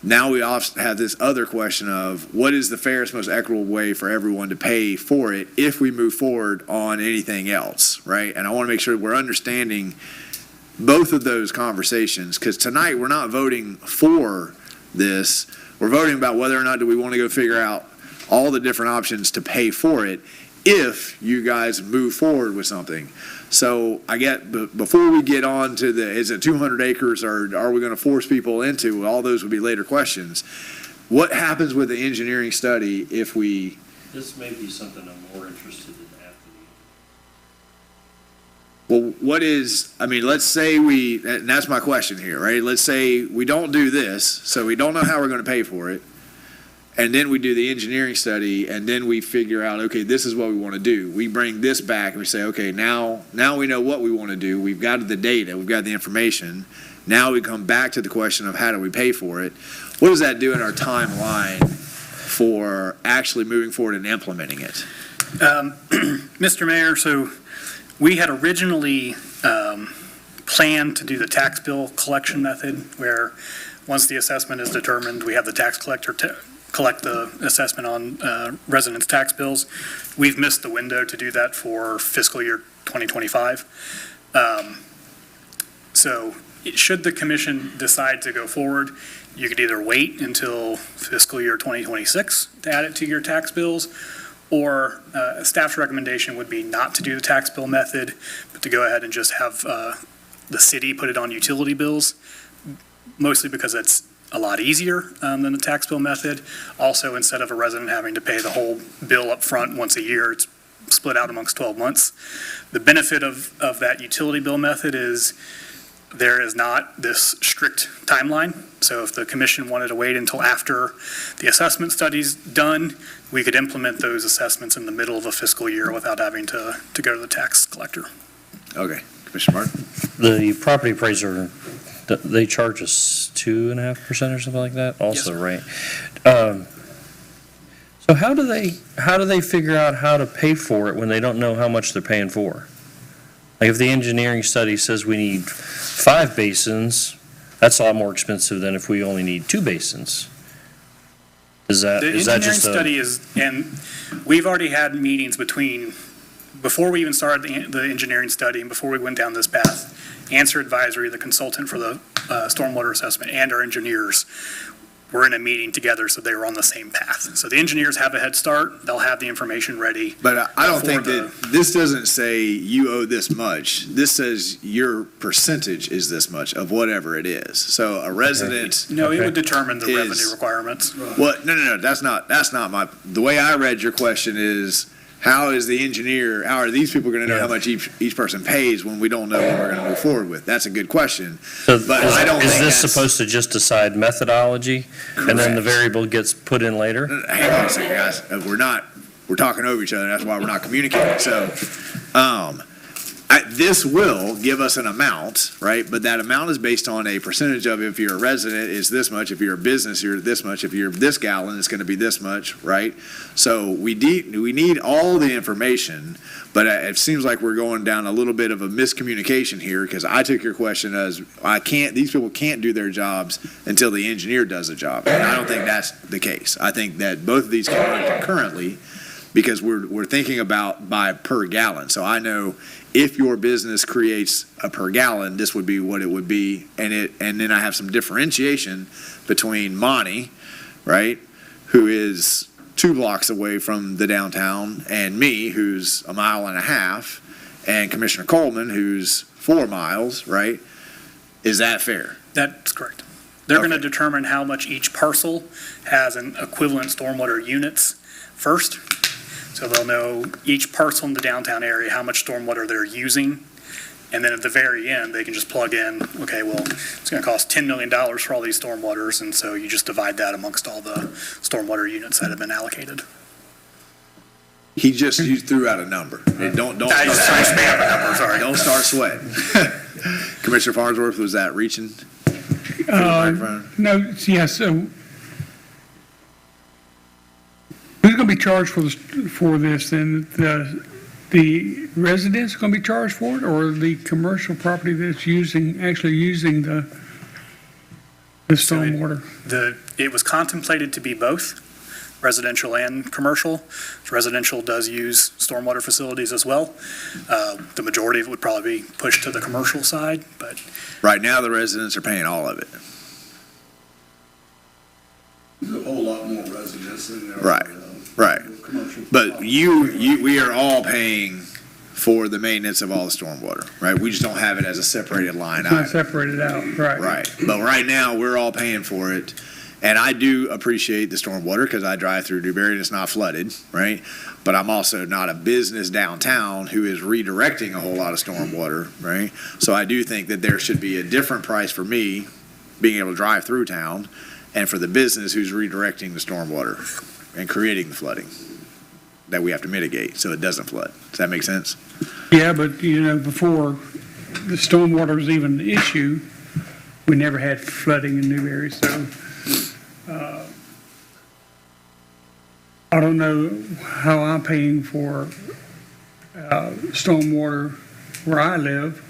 now we also have this other question of what is the fairest, most equitable way for everyone to pay for it if we move forward on anything else, right? And I want to make sure we're understanding both of those conversations, because tonight we're not voting for this. We're voting about whether or not do we want to go figure out all the different options to pay for it if you guys move forward with something. So I get, before we get on to is it 200 acres or are we going to force people into, all those would be later questions. What happens with the engineering study if we? This may be something I'm more interested in after Well, what is, I mean, let's say and that's my question here, right? Let's say we don't do this, so we don't know how we're going to pay for it. And then we do the engineering study, and then we figure out, okay, this is what we want to do. We bring this back, and we say, okay, now we know what we want to do. We've got the data, we've got the information. Now we come back to the question of how do we pay for it? What does that do in our timeline for actually moving forward and implementing it? Mr. Mayor, so we had originally planned to do the tax bill collection method, where once the assessment is determined, we have the tax collector collect the assessment on residents' tax bills. We've missed the window to do that for fiscal year 2025. So should the commission decide to go forward, you could either wait until fiscal year 2026 to add it to your tax bills, or staff's recommendation would be not to do the tax bill method, but to go ahead and just have the city put it on utility bills, mostly because it's a lot easier than the tax bill method. Also, instead of a resident having to pay the whole bill up front once a year, it's split out amongst 12 months. The benefit of that utility bill method is There is not this strict timeline, so if the commission wanted to wait until after the assessment study's done, we could implement those assessments in the middle of a fiscal year without having to go to the tax collector. Okay, Commissioner Martin? The property appraiser, they charge us 2.5% or something like that also, right? So how do they figure out how to pay for it when they don't know how much they're paying for? Like if the engineering study says we need 5 basins, that's a lot more expensive than if we only need 2 basins. Is that The engineering just study is, and we've already had meetings before we even started the engineering study and before we went down this path, Answer Advisory, the consultant for the stormwater assessment, and our engineers were in a meeting together, so they were on the same path. So the engineers have a head start, they'll have the information ready. But I don't for think the- that, this doesn't say you owe this much. This says your percentage is this much of whatever it is. So a resident, No, it Okay. would determine the Is- revenue requirements. no, that's not my, the way I read your question is, how is the engineer, how are these people gonna know how much each person pays when we don't know what we're gonna move forward with? That's a good question. So But I don't is think this that's- supposed to just decide methodology and then the Correct. variable gets put in later? Hang on a second, guys. We're talking over each other. That's why we're not communicating. So, this will give us an amount, right? But that amount is based on a percentage of, if you're a resident, is this much. If you're a business, you're this much. If you're this gallon, it's going to be this much, right? So we need all the information, but it seems like we're going down a little bit of a miscommunication here, because I took your question as, these people can't do their jobs until the engineer does a job. And I don't think that's the case. I think that both of these can run concurrently, because we're thinking about by per gallon. So I know if your business creates a per gallon, this would be what it would be. And then I have some differentiation between Monty, right, who is 2 blocks away from the downtown, and me, who's 1.5 miles, and Commissioner Coleman, who's 4 miles, right? Is that fair? That's correct. They're going to Okay. determine how much each parcel has in equivalent stormwater units first. So they'll know each parcel in the downtown area, how much stormwater they're using. And then at the very end, they can just plug in, okay, well, it's going to cost $10 million for all these stormwaters. And so you just divide that amongst all the stormwater units that have been allocated. You threw out a number. Don't Don't start sweating. Commissioner Farnsworth, was that reaching? for the microphone? No, yeah, so who's going to be charged for this, then? The residents going to be charged for it, or the commercial property that's actually using the stormwater? It was contemplated to be both, residential and commercial. So residential does use stormwater facilities as well. The majority of it would probably be pushed to the commercial side, but Right now, the residents are paying all of it. There's a whole lot more residents in there. Right, right. Commercial. But we are all paying for the maintenance of all the stormwater, right? We just don't have it as a separated line It's not item. separated out, right? Right. But right now, we're all paying for it. And I do appreciate the stormwater because I drive through Newberry and it's not flooded, right? But I'm also not a business downtown who is redirecting a whole lot of stormwater, right? So I do think that there should be a different price for me being able to drive through town and for the business who's redirecting the stormwater and creating the flooding that we have to mitigate so it doesn't flood. Does that make sense? Yeah, but, before the stormwater was even an issue, we never had flooding in Newberry, so I don't know how I'm paying for stormwater where I live.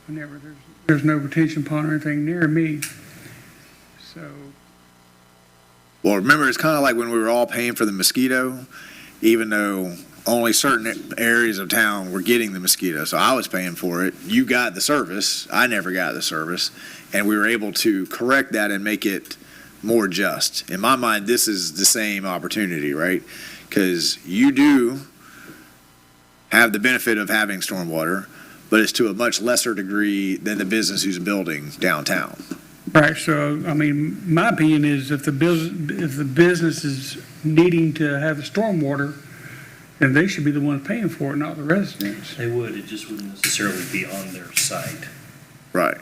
Whenever there's no retention pond or anything near me, so. Well, remember, it's kind of like when we were all paying for the mosquito, even though only certain areas of town were getting the mosquito. So I was paying for it. You got the service. I never got the service. And we were able to correct that and make it more just. In my mind, this is the same opportunity, right? Because you do have the benefit of having stormwater, but it's to a much lesser degree than the business who's building downtown. Right, so, my opinion is if the business is needing to have the stormwater, then they should be the ones paying for it, not the residents. They would, it just wouldn't necessarily be on their site. Right.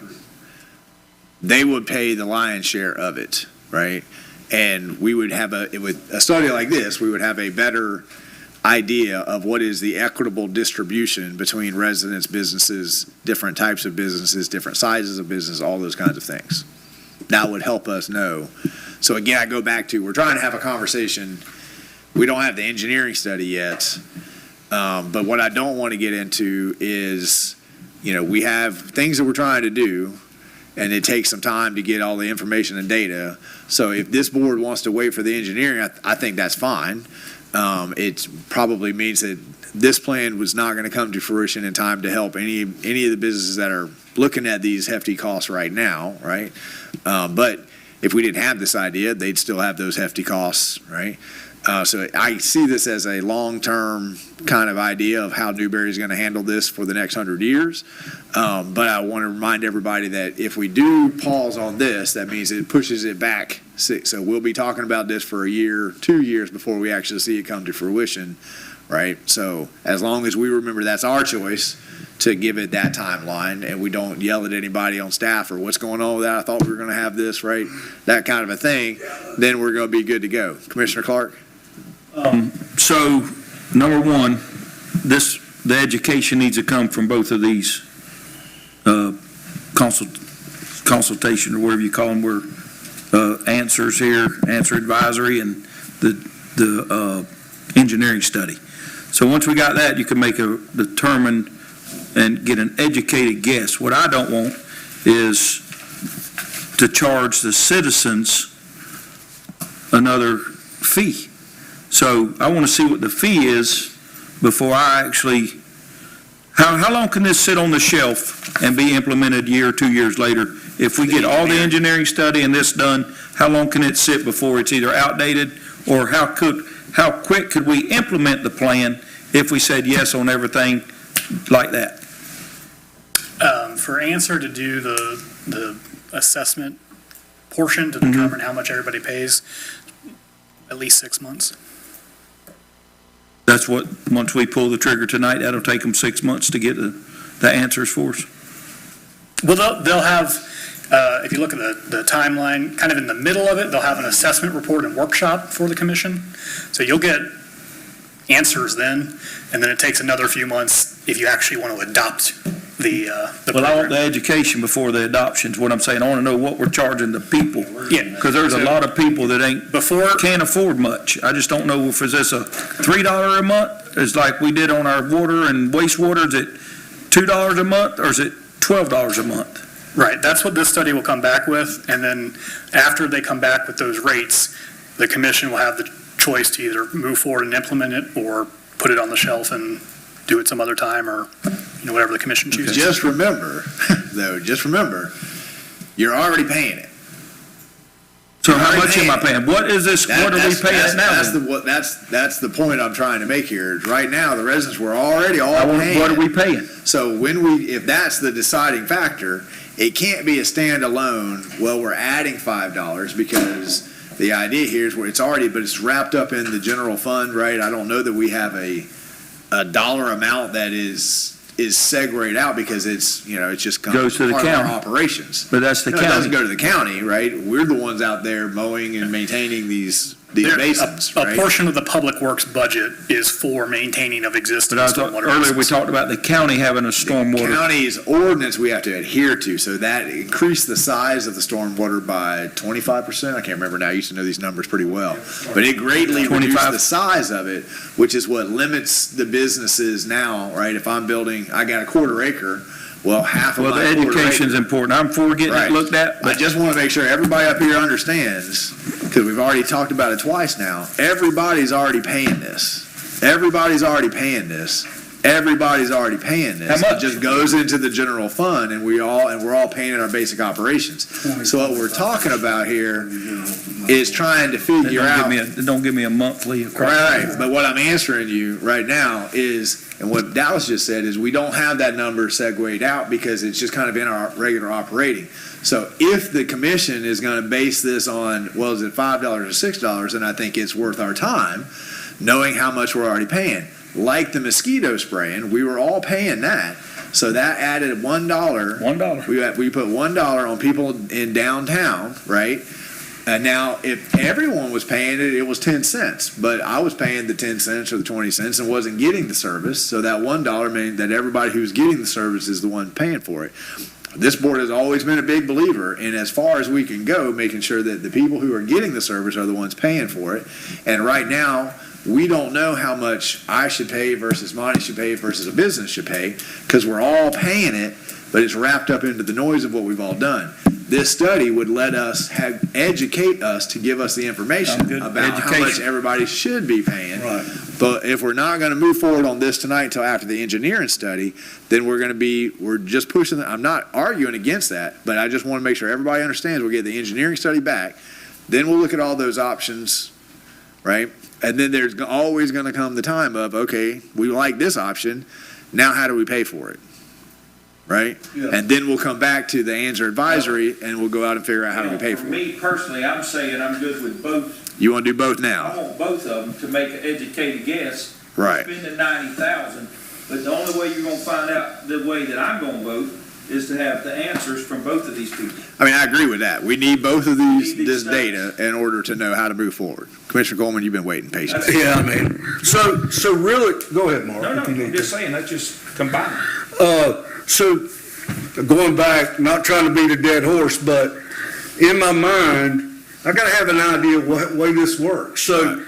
They would pay the lion's share of it, right? And we would have with a study like this, we would have a better idea of what is the equitable distribution between residents, businesses, different types of businesses, different sizes of business, all those kinds of things. That would help us know. So again, I go back to, we're trying to have a conversation. We don't have the engineering study yet. But what I don't want to get into is, we have things that we're trying to do, and it takes some time to get all the information and data. So if this board wants to wait for the engineering, I think that's fine. It probably means that this plan was not going to come to fruition in time to help any of the businesses that are looking at these hefty costs right now, right? But if we didn't have this idea, they'd still have those hefty costs, right? So I see this as a long-term kind of idea of how Newberry is going to handle this for the next 100 years. But I want to remind everybody that if we do pause on this, that means it pushes it back 6. So we'll be talking about this for a year, 2 years before we actually see it come to fruition, right? So as long as we remember that's our choice to give it that timeline, and we don't yell at anybody on staff or what's going on with that, I thought we were going to have this, right? That kind of a thing, then we're going to be good to go. Commissioner Clark? So, number one, the education needs to come from both of these consultation, or whatever you call them, where answers here, answer advisory, and the engineering study. So once we got that, you can make a determined and get an educated guess. What I don't want is to charge the citizens another fee. So I want to see what the fee is before I actually, how long can this sit on the shelf and be implemented a year or 2 years later? If we get all the engineering study and this done, how long can it sit before it's either outdated, or how quick could we implement the plan if we said yes on everything like that? For answer to do the assessment portion to determine how much everybody pays, at least 6 months. That's what, once we pull the trigger tonight, that'll take them 6 months to get the answers for us. Well, they'll have, if you look at the timeline, kind of in the middle of it, they'll have an assessment report and workshop for the commission. So you'll get answers then, and then it takes another few months if you actually want to adopt the Well, I want program. the education before the adoption's what I'm saying. I want to know what we're charging the people. Yeah. Because there's a lot of people that can't afford much. I just don't know if it's this a $3 a month, it's like we did on our water and wastewater, is it $2 a month, or is it $12 a month? Right, that's what this study will come back with, and then after they come back with those rates, the commission will have the choice to either move forward and implement it, or put it on the shelf and do it some other time, or whatever the commission chooses. Just remember, though, you're already paying it. So how much am I paying? What is this, what are we paying now? That's the point I'm trying to make here. Right now, the residents were already all paying. What are we paying? So if that's the deciding factor, it can't be a standalone, well, we're adding $5, because the idea here is where it's already, but it's wrapped up in the general fund, right? I don't know that we have a dollar amount that is segregated out, because it's just Goes to the part of county. our operations. But that's the No, it doesn't county. go to the county, right? We're the ones out there mowing and maintaining these basins, A right? portion of the public works budget is for maintaining of existing But I thought, stormwater earlier we basins. talked about the county having a stormwater. County's ordinance we have to adhere to, so that increased the size of the stormwater by 25%. I can't remember now, I used to know these numbers pretty well. But it greatly 25. reduced the size of it, which is what limits the businesses now, right? If I'm building, I got a quarter acre, well, half of Well, my the quarter education's acre. important. I'm for getting Right. it looked at, I but just want to make sure everybody up here understands, because we've already talked about it twice now. Everybody's already paying this. Everybody's already paying this. Everybody's already paying this. How much? It just goes into the general fund, and we're all paying in our basic operations. So what we're talking about here is trying to figure out. don't give me a monthly across. Right, but what I'm answering you right now is, and what Dallas just said is, we don't have that number segued out because it's just kind of in our regular operating. So if the commission is going to base this on, well, is it $5 or $6, then I think it's worth our time, knowing how much we're already paying. Like the mosquito spraying, we were all paying that. So that added $1. $1. We put $1 on people in downtown, right? And now, if everyone was paying it, it was 10 cents. But I was paying the 10 cents or the 20 cents and wasn't getting the service. So that $1 meant that everybody who's getting the service is the one paying for it. This board has always been a big believer in, as far as we can go, making sure that the people who are getting the service are the ones paying for it. And right now, we don't know how much I should pay versus Monty should pay versus a business should pay, because we're all paying it, but it's wrapped up into the noise of what we've all done. This study would let us educate us to give us the information about how much everybody should be paying. Right. But if we're not going to move forward on this tonight until after the engineering study, then we're just pushing, I'm not arguing against that, but I just want to make sure everybody understands we'll get the engineering study back. Then we'll look at all those options, right? And then there's always going to come the time of, okay, we like this option, now how do we pay for it? Right? Yeah. And then we'll come back to the answer advisory and we'll go out and figure out how do we pay For for it. me personally, I'm saying I'm good with both. You want to do both I now? want both of them to make an educated guess. Right. Spending $90,000, but the only way you're gonna find out the way that I'm gonna vote is to have the answers from both of these people. I mean, I agree with that. We need both of Need these this studies. data in order to know how to move forward. Commissioner Coleman, you've been waiting patiently. Yeah, I mean, so really, go ahead, Mark. No, if you I'm need just to. saying, that's just combined. So going back, not trying to beat a dead horse, but in my mind, I gotta have an idea of what way this works. So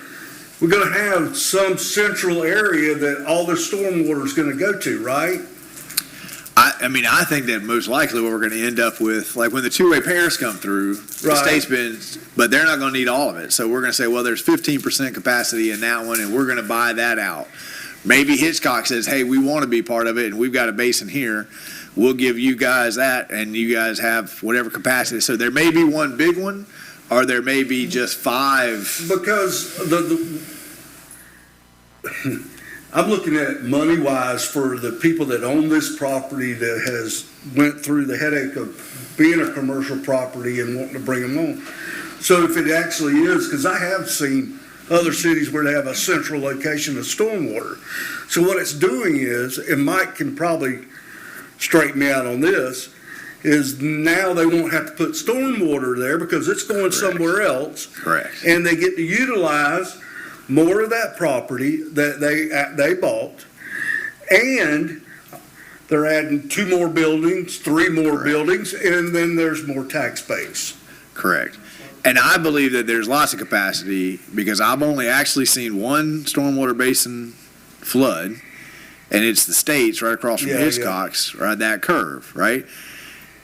we're gonna have some central area that all the stormwater is gonna go to, right? I mean, I think that most likely what we're going to end up with, like when the two-way pairs come through, the Right. state's been, but they're not going to need all of it. So we're going to say, well, there's 15% capacity in that one, and we're going to buy that out. Maybe Hitchcock says, hey, we want to be part of it, and we've got a basin here. We'll give you guys that, and you guys have whatever capacity. So there may be one big one, or there may be just 5. Because I'm looking at money-wise for the people that own this property that has went through the headache of being a commercial property and wanting to bring them on. So if it actually is, because I have seen other cities where they have a central location of stormwater. So what it's doing is, and Mike can probably straighten me out on this, is now they won't have to put stormwater there because it's going somewhere else. Correct. And they get to utilize more of that property that they bought, and they're adding 2 more buildings, 3 more Correct. buildings, and then there's more tax base. Correct. And I believe that there's lots of capacity because I've only actually seen one stormwater basin flood, and it's the state's right across from Yeah, Hiscox, right, that curve, right?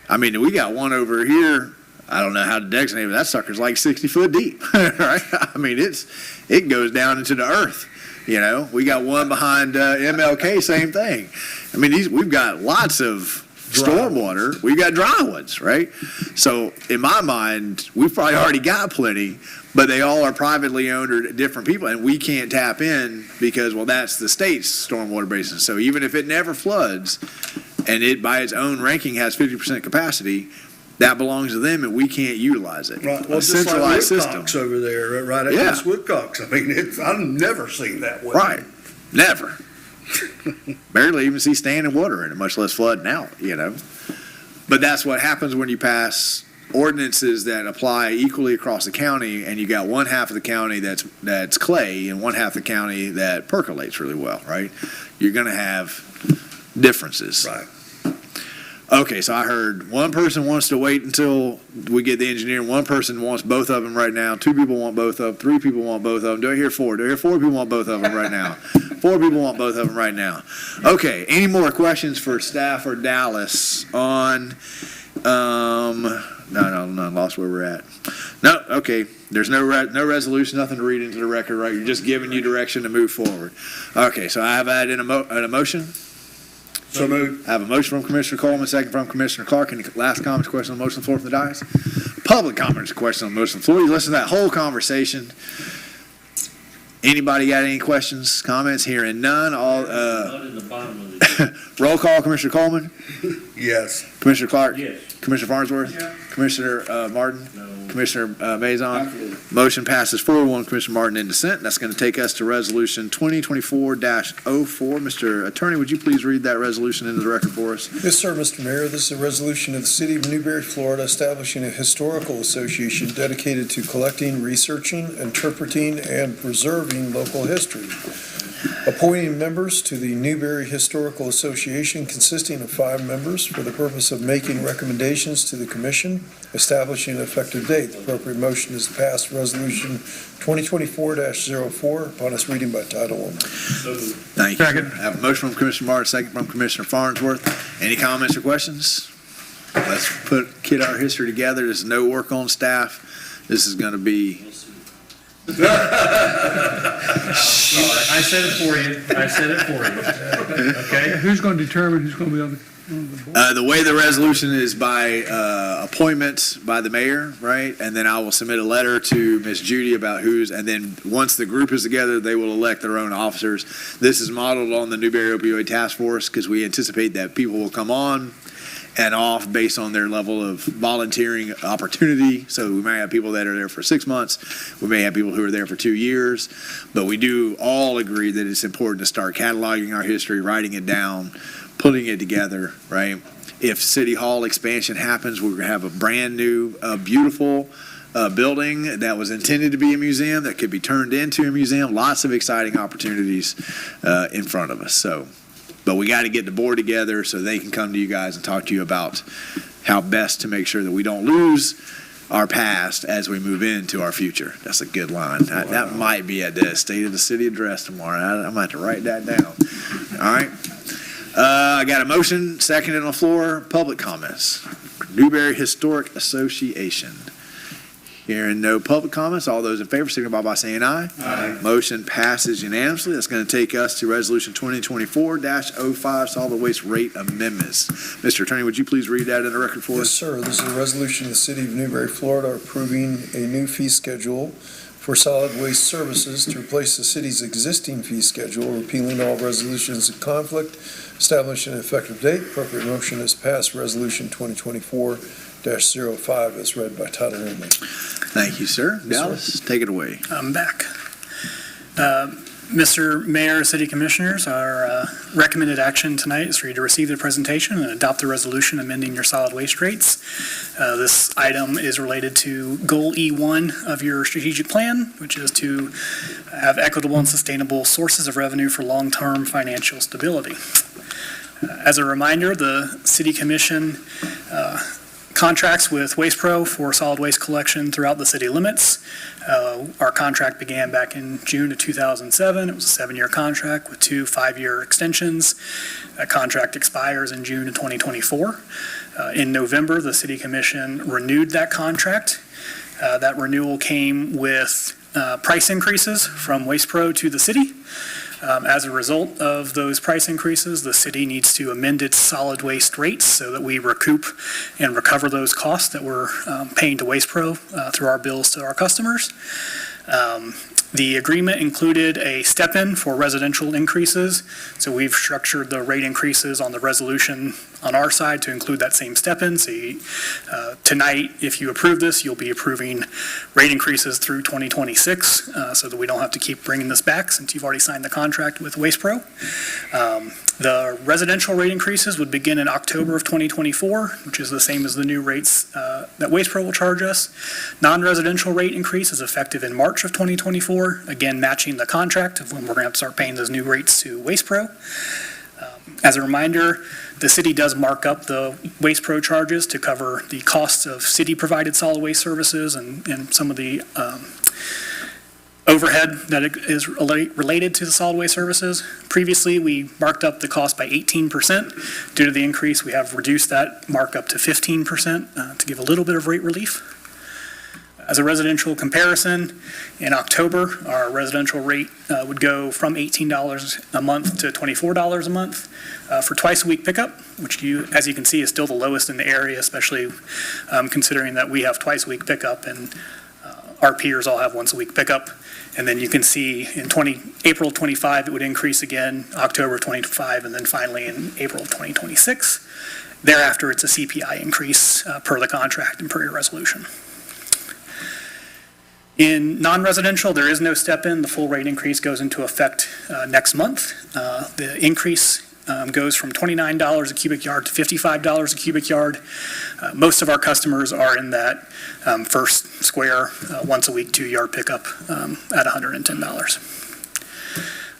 I mean, we got one over here. I don't know how to designate it, but that sucker's like 60 foot deep, right? I mean, it goes down into the earth. You know, we got one behind MLK, same thing. I mean, we've got lots of stormwater. We've got dry ones, right? So in my mind, we've probably already got plenty, but they all are privately owned or different people, and we can't tap in because, well, that's the state's stormwater basin. So even if it never floods, and it by its own ranking has 50% capacity, that belongs to them, and we can't utilize it. Right, well, A just like centralized Woodcock's over there, right Yeah. against Woodcock's. I mean, I've never seen that way. Right. Never. Barely even see standing water in it, much less flooding out, you know. But that's what happens when you pass ordinances that apply equally across the county, and you got one half of the county that's clay and one half of the county that percolates really well, right? You're going to have differences. Right. Okay, so I heard one person wants to wait until we get the engineer. One person wants both of them right now. 2 people want both of them. 3 people want both of them. Do I hear 4? Do I hear 4 people want both of them right now? 4 people want both of them right now. Okay, any more questions for staff or Dallas on, no, lost where we're at. No, okay, there's no resolution, nothing to read into the record, right? You're just giving you direction to move forward. Okay, so I have added a motion. So moved. I have a motion from Commissioner Coleman, second from Commissioner Clark. Any last comments, questions on the motion on the floor from the dais? Public comments, questions on the motion on the floor. You listen to that whole conversation. Anybody got any questions, comments? Hearing none. All Not in the bottom of the. roll call, Commissioner Coleman. Yes. Commissioner Clark? Yes. Commissioner Farnsworth? Commissioner Martin? No. Commissioner Mazon? Absolutely. Motion passes 4-1, Commissioner Martin in dissent. That's going to take us to Resolution 2024-04. Mr. Attorney, would you please read that resolution into the record for us? Yes, sir, Mr. Mayor. This is a resolution of the City of Newberry, Florida, establishing a historical association dedicated to collecting, researching, interpreting, and preserving local history. Appointing members to the Newberry Historical Association consisting of 5 members for the purpose of making recommendations to the commission, establishing an effective date. The appropriate motion is to pass Resolution 2024-04 upon its reading by title only. Thank you. Second. I have a motion from Commissioner Martin, second from Commissioner Farnsworth. Any comments or questions? Let's get our history together. There's no work on staff. This is going to be. I said it for you. Okay? Who's going to determine who's going to be on the board? The way the resolution is by appointment by the mayor, right? And then I will submit a letter to Ms. Judy about and then once the group is together, they will elect their own officers. This is modeled on the Newberry Opioid Task Force because we anticipate that people will come on and off based on their level of volunteering opportunity. So we may have people that are there for 6 months. We may have people who are there for 2 years. But we do all agree that it's important to start cataloging our history, writing it down, putting it together, right? If City Hall expansion happens, we're going to have a brand new, beautiful building that was intended to be a museum that could be turned into a museum. Lots of exciting opportunities in front of us. But we got to get the board together so they can come to you guys and talk to you about how best to make sure that we don't lose our past as we move into our future. That's a good line. That might be at the State of the City address tomorrow. I'm going to have to write that down. All right. I got a motion, seconded on the floor. Public comments. Newberry Historic Association. Hearing no public comments, all those in favor signify by saying aye. Aye. Motion passes unanimously. That's going to take us to Resolution 2024-05, Solid Waste Rate Amendments. Mr. Attorney, would you please read that in the record for Yes, us? sir. This is a resolution of the City of Newberry, Florida, approving a new fee schedule for solid waste services to replace the city's existing fee schedule, repealing all resolutions of conflict, establishing an effective date. Appropriate motion is passed. Resolution 2024-05 is read by title only. Thank you, sir. Yes, sir. Dallas, take it away. I'm back. Mr. Mayor, City Commissioners, our recommended action tonight is for you to receive the presentation and adopt the resolution amending your solid waste rates. This item is related to Goal E1 of your strategic plan, which is to have equitable and sustainable sources of revenue for long-term financial stability. As a reminder, the City Commission contracts with Waste Pro for solid waste collection throughout the city limits. Our contract began back in June of 2007. It was a 7-year contract with 2 5-year extensions. That contract expires in June of 2024. In November, the City Commission renewed that contract. That renewal came with price increases from Waste Pro to the city. As a result of those price increases, the city needs to amend its solid waste rates so that we recoup and recover those costs that we're paying to Waste Pro through our bills to our customers. The agreement included a step-in for residential increases, so we've structured the rate increases on the resolution on our side to include that same step-in. So tonight, if you approve this, you'll be approving rate increases through 2026 so that we don't have to keep bringing this back since you've already signed the contract with Waste Pro. The residential rate increases would begin in October of 2024, which is the same as the new rates that Waste Pro will charge us. Non-residential rate increase is effective in March of 2024, again matching the contract of when we're going to have to start paying those new rates to Waste Pro. As a reminder, the city does mark up the Waste Pro charges to cover the costs of city-provided solid waste services and some of the overhead that is related to the solid waste services. Previously, we marked up the cost by 18%. Due to the increase, we have reduced that markup to 15% to give a little bit of rate relief. As a residential comparison, in October, our residential rate would go from $18 a month to $24 a month for twice-a-week pickup, which, as you can see, is still the lowest in the area, especially considering that we have twice-a-week pickup and our peers all have once-a-week pickup. And then you can see in April of '25, it would increase again, October 2025, and then finally in April of 2026. Thereafter, it's a CPI increase per the contract and per your resolution. In non-residential, there is no step-in. The full rate increase goes into effect next month. The increase goes from $29 a cubic yard to $55 a cubic yard. Most of our customers are in that first square, once a week, 2-yard pickup at $110.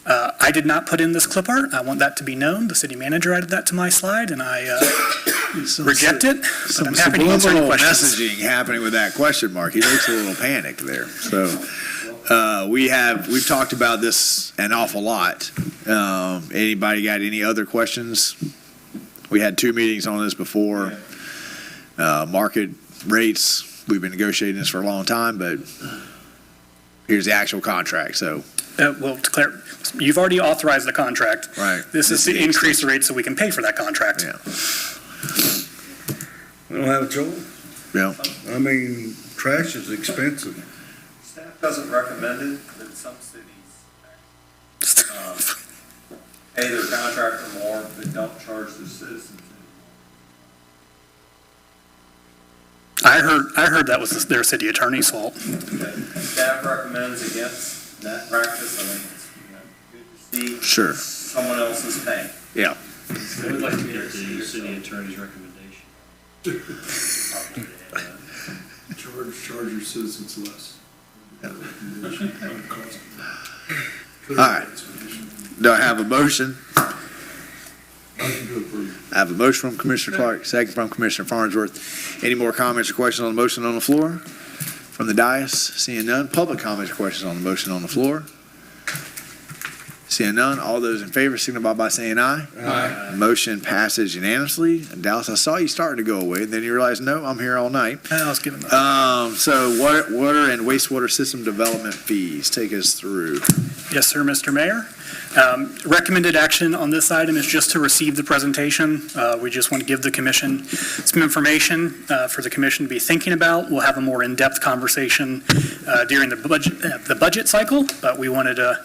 I did not put in this clip art. I want that to be known. The city manager added that to my slide, and I reject it. But I'm happy to answer any Subliminal questions. messaging happening with that question mark. He looks a little panicked there. So we've talked about this an awful lot. Anybody got any other questions? We had 2 meetings on this before. Market rates, we've been negotiating this for a long time, but here's the actual contract, so. Well, to clarify, you've already authorized the contract. Right. This is to increase the rate so we can pay for that contract. Yeah. We don't have a choice. Yeah. I mean, trash is expensive. Staff doesn't recommend it, but some cities pay their contractor more, but don't charge their citizens anymore. I heard that was their city attorney's fault. Staff recommends against that practice. I think it's good to see Sure. someone else is paying. Yeah. I would like to get the city attorney's recommendation. Charge your citizens less. All right. Do I have a motion? Motion to approve. I have a motion from Commissioner Clark, second from Commissioner Farnsworth. Any more comments or questions on the motion on the floor? From the dais, seeing none. Public comments or questions on the motion on the floor? Seeing none, all those in favor signify by saying aye. Aye. Motion passes unanimously. And Dallas, I saw you starting to go away, and then you realized, no, I'm here all night. I was given that. So water and wastewater system development fees, take us through. Yes, sir, Mr. Mayor. Recommended action on this item is just to receive the presentation. We just want to give the commission some information for the commission to be thinking about. We'll have a more in-depth conversation during the budget cycle, but we wanted to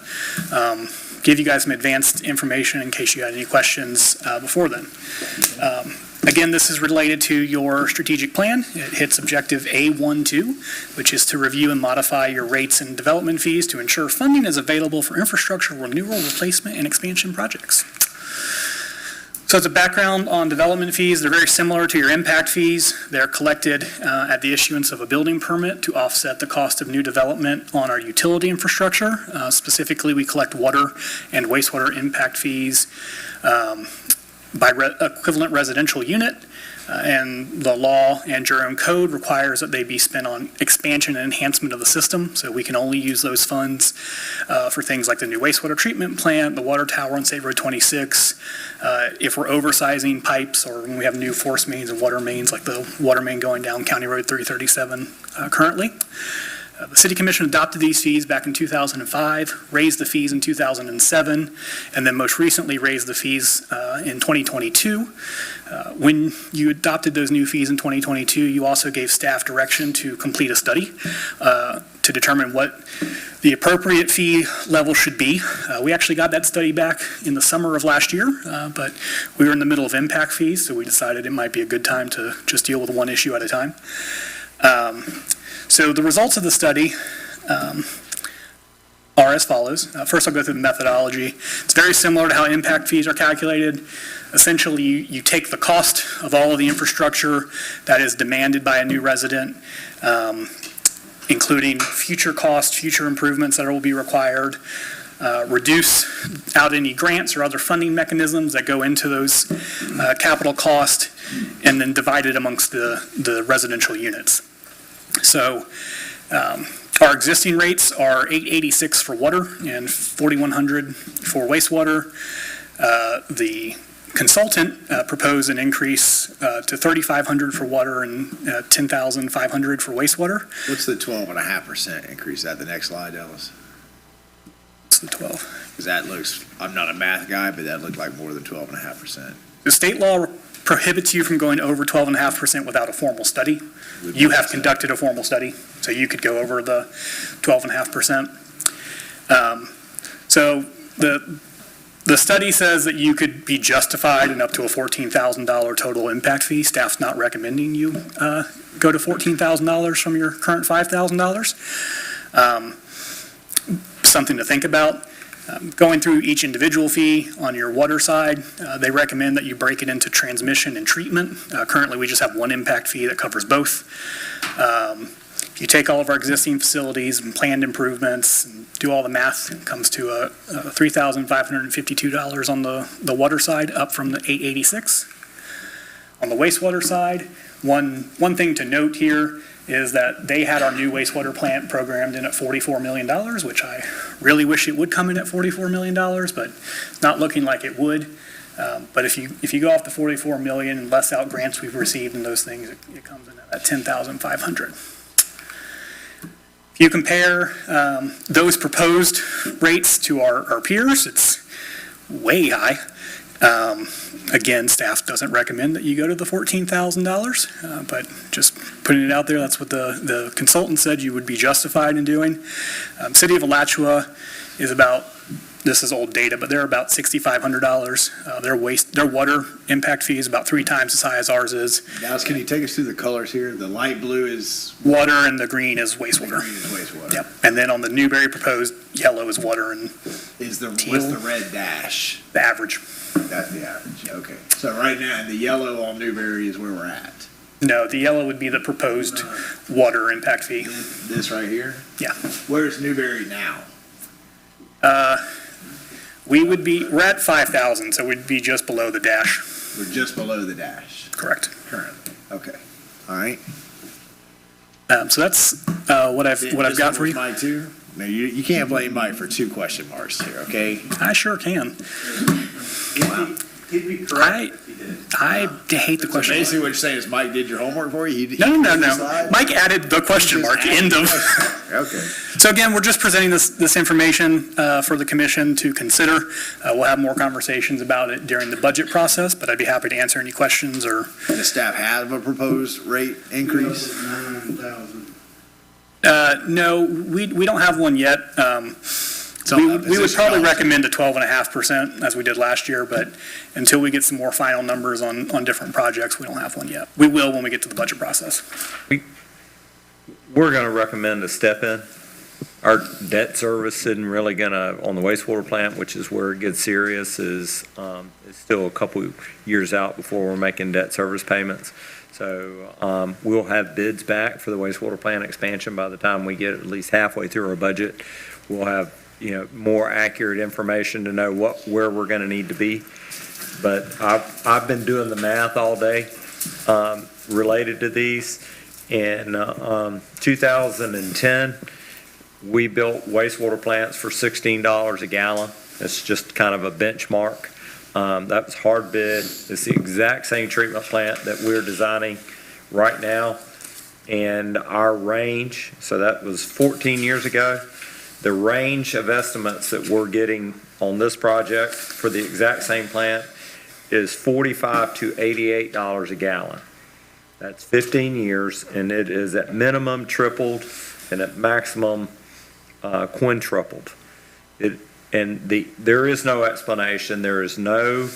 give you guys some advanced information in case you had any questions before then. Again, this is related to your strategic plan. It hits objective A12, which is to review and modify your rates and development fees to ensure funding is available for infrastructure renewal, replacement, and expansion projects. So as a background on development fees, they're very similar to your impact fees. They're collected at the issuance of a building permit to offset the cost of new development on our utility infrastructure. Specifically, we collect water and wastewater impact fees by equivalent residential unit, and the law and your own code requires that they be spent on expansion and enhancement of the system, so we can only use those funds for things like the new wastewater treatment plant, the water tower on State Road 26, if we're oversizing pipes or when we have new force mains and water mains, like the water main going down County Road 337 currently. The City Commission adopted these fees back in 2005, raised the fees in 2007, and then most recently raised the fees in 2022. When you adopted those new fees in 2022, you also gave staff direction to complete a study to determine what the appropriate fee level should be. We actually got that study back in the summer of last year, but we were in the middle of impact fees, so we decided it might be a good time to just deal with one issue at a time. So the results of the study are as follows. First, I'll go through the methodology. It's very similar to how impact fees are calculated. Essentially, you take the cost of all of the infrastructure that is demanded by a new resident, including future costs, future improvements that will be required, reduce out any grants or other funding mechanisms that go into those capital costs, and then divide it amongst the residential units. So our existing rates are $886 for water and $4,100 for wastewater. The consultant proposed an increase to $3,500 for water and $10,500 for wastewater. What's the 12.5% increase? Is that the next slide, Ellis? It's the 12. Because that looks, I'm not a math guy, but that looked like more than 12.5%. The state law prohibits you from going over 12.5% without a formal study. You have conducted a formal study, so you could go over the 12.5%. So the study says that you could be justified in up to a $14,000 total impact fee. Staff's not recommending you go to $14,000 from your current $5,000. Something to think about. Going through each individual fee on your water side, they recommend that you break it into transmission and treatment. Currently, we just have one impact fee that covers both. If you take all of our existing facilities and planned improvements and do all the math, it comes to $3,552 on the water side, up from the $886. On the wastewater side, one thing to note here is that they had our new wastewater plant programmed in at $44 million, which I really wish it would come in at $44 million, but it's not looking like it would. But if you go off the $44 million and less out grants we've received and those things, it comes in at $10,500. If you compare those proposed rates to our peers, it's way high. Again, staff doesn't recommend that you go to the $14,000, but just putting it out there, that's what the consultant said you would be justified in doing. City of Alachua is about, this is old data, but they're about $6,500. Their water impact fee is about 3 times as high as ours is. Dallas, can you take us through the colors here? The light blue is Water and the green is wastewater. green is wastewater. Yep. And then on the Newberry proposed, yellow is water and What's the Teal. red dash? the average. That's the average. Okay. So right now, the yellow on Newberry is where we're at. No, the yellow would be the proposed water impact fee. This right here? Yeah. Where's Newberry now? We're at 5,000, so we'd be just below the dash. We're just below the dash Correct. currently. Okay. All right. So that's what I've got for you. Mike too? No, you can't blame Mike for 2 question marks here, okay? I sure can. Wow. He'd be correct if he did. I hate the So question basically mark. what you're saying is Mike did your homework for you? No. Mike added the question mark, end of. Okay. So again, we're just presenting this information for the commission to consider. We'll have more conversations about it during the budget process, but I'd be happy to answer any questions or. The staff have a proposed rate increase? 9,000. No, we don't have one yet. We would probably recommend a 12.5% as we did last year, but until we get some more final numbers on different projects, we don't have one yet. We will when we get to the budget process. We're going to recommend a step in. Our debt service isn't really going to, on the wastewater plant, which is where it gets serious, is still a couple years out before we're making debt service payments. So we'll have bids back for the wastewater plant expansion by the time we get at least halfway through our budget. We'll have, more accurate information to know where we're going to need to be. But I've been doing the math all day related to these. In 2010, we built wastewater plants for $16 a gallon. It's just kind of a benchmark. That was hard bid. It's the exact same treatment plant that we're designing right now. And our range, so that was 14 years ago, the range of estimates that we're getting on this project for the exact same plant is $45 to $88 a gallon. That's 15 years, and it is at minimum tripled and at maximum quintupled. There is no explanation. There is no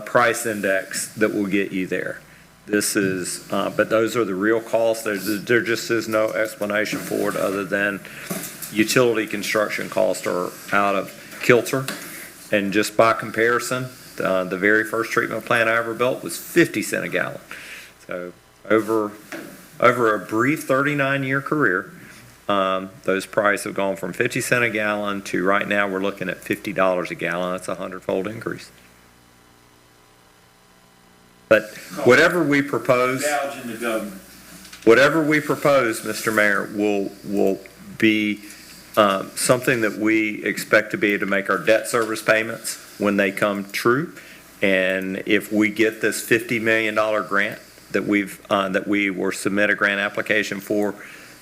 price index that will get you there. This is, but those are the real costs. There just is no explanation for it other than utility construction costs are out of kilter. And just by comparison, the very first treatment plant I ever built was 50 cents a gallon. So over a brief 39-year career, those prices have gone from 50 cents a gallon to right now we're looking at $50 a gallon. That's a 100-fold increase. But whatever we propose, Gouging the government. whatever we propose, Mr. Mayor, will be something that we expect to be able to make our debt service payments when they come true. And if we get this $50 million grant that we will submit a grant application for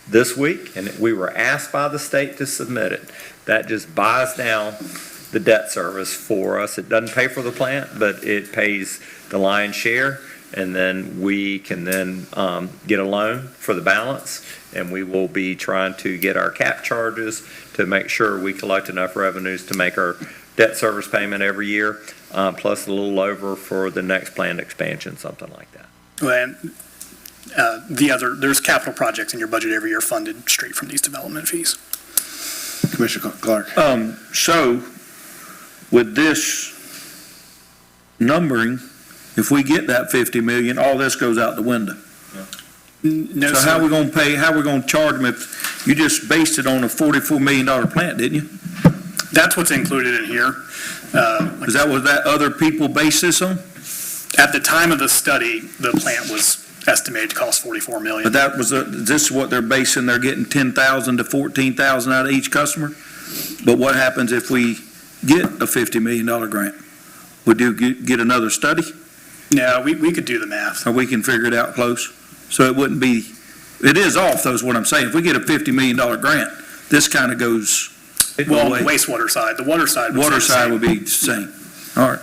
this week, and we were asked by the state to submit it, that just buys down the debt service for us. It doesn't pay for the plant, but it pays the lion's share, and then we can then get a loan for the balance, and we will be trying to get our cap charges to make sure we collect enough revenues to make our debt service payment every year, plus a little over for the next planned expansion, something like that. And there's capital projects in your budget every year funded straight from these development fees. Commissioner Clark. So with this numbering, if we get that 50 million, all this goes out the window. No, So how sir. we gonna pay, how we gonna charge them if you just based it on a $44 million plant, didn't you? That's what's included in here. Is that what that other people base this on? At the time of the study, the plant was estimated to cost $44 million. But that was, this is what they're basing, they're getting 10,000 to 14,000 out of each customer? But what happens if we get a $50 million grant? Would you get another study, No, we could do the math. or we can figure it out close? So it wouldn't be, it is off, though, is what I'm saying. If we get a $50 million grant, this kind of goes Well, away. the wastewater side, the water side. Water side would be the same. All right.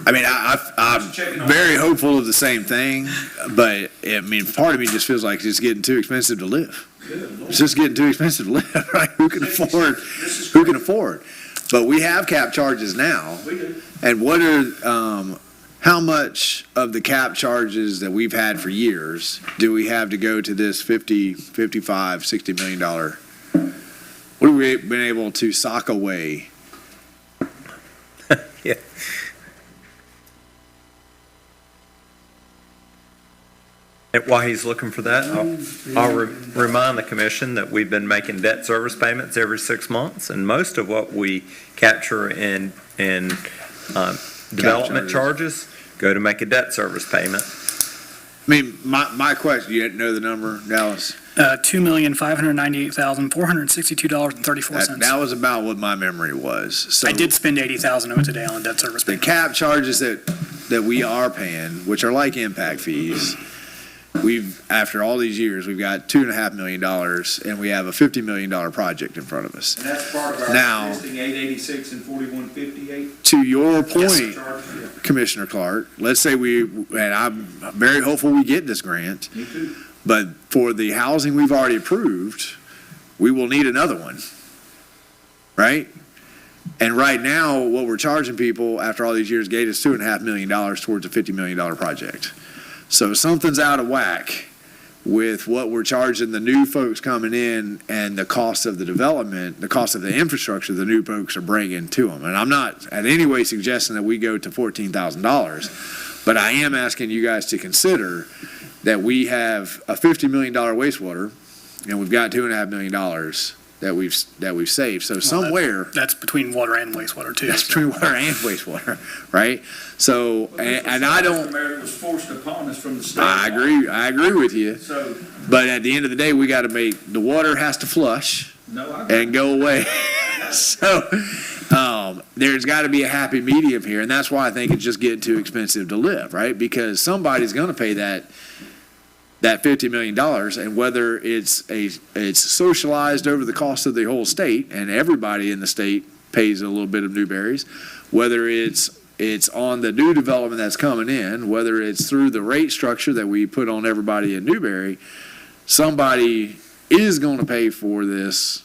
I mean, I'm very hopeful of the same thing, but I mean, part of me just feels like it's getting too expensive to live. It's just getting too expensive to live, right? Who can afford? Who can afford? But we have cap charges now. We do. And what are, how much of the cap charges that we've had for years do we have to go to this $50, $55, $60 million? What have we been able to sock away? Yeah. And while he's looking for that, I'll remind the commission that we've been making debt service payments every 6 months, and most of what we capture in development charges go to make a debt service payment. I mean, my question, you didn't know the number, Dallas? $2,598,462.34. That was about what my memory was. So I did spend $80,000 of it today on debt service the payment. cap charges that we are paying, which are like impact fees, after all these years, we've got $2.5 million, and we have a $50 million project in front of us. And that's part of our Now- existing 886 and 4158 To your point, charge. Commissioner Clark, let's say and I'm very hopeful we get this grant, Me too. but for the housing we've already approved, we will need another one, right? And right now, what we're charging people after all these years gave us $2.5 million towards a $50 million project. So something's out of whack with what we're charging the new folks coming in and the cost of the development, the cost of the infrastructure the new folks are bringing to them. And I'm not in any way suggesting that we go to $14,000, but I am asking you guys to consider that we have a $50 million wastewater and we've got $2.5 million that we've saved. So somewhere. That's between water and wastewater, too. That's between water and wastewater, right? So, and I don't, It was forced upon us from the state. I agree with you. So, But at the end of the day, we got to the water has to flush no, I and go away. So, there's got to be a happy medium here, and that's why I think it's just getting too expensive to live, right? Because somebody's going to pay that $50 million, and whether it's socialized over the cost of the whole state, and everybody in the state pays a little bit of Newberry's, whether it's on the new development that's coming in, whether it's through the rate structure that we put on everybody in Newberry, somebody is going to pay for this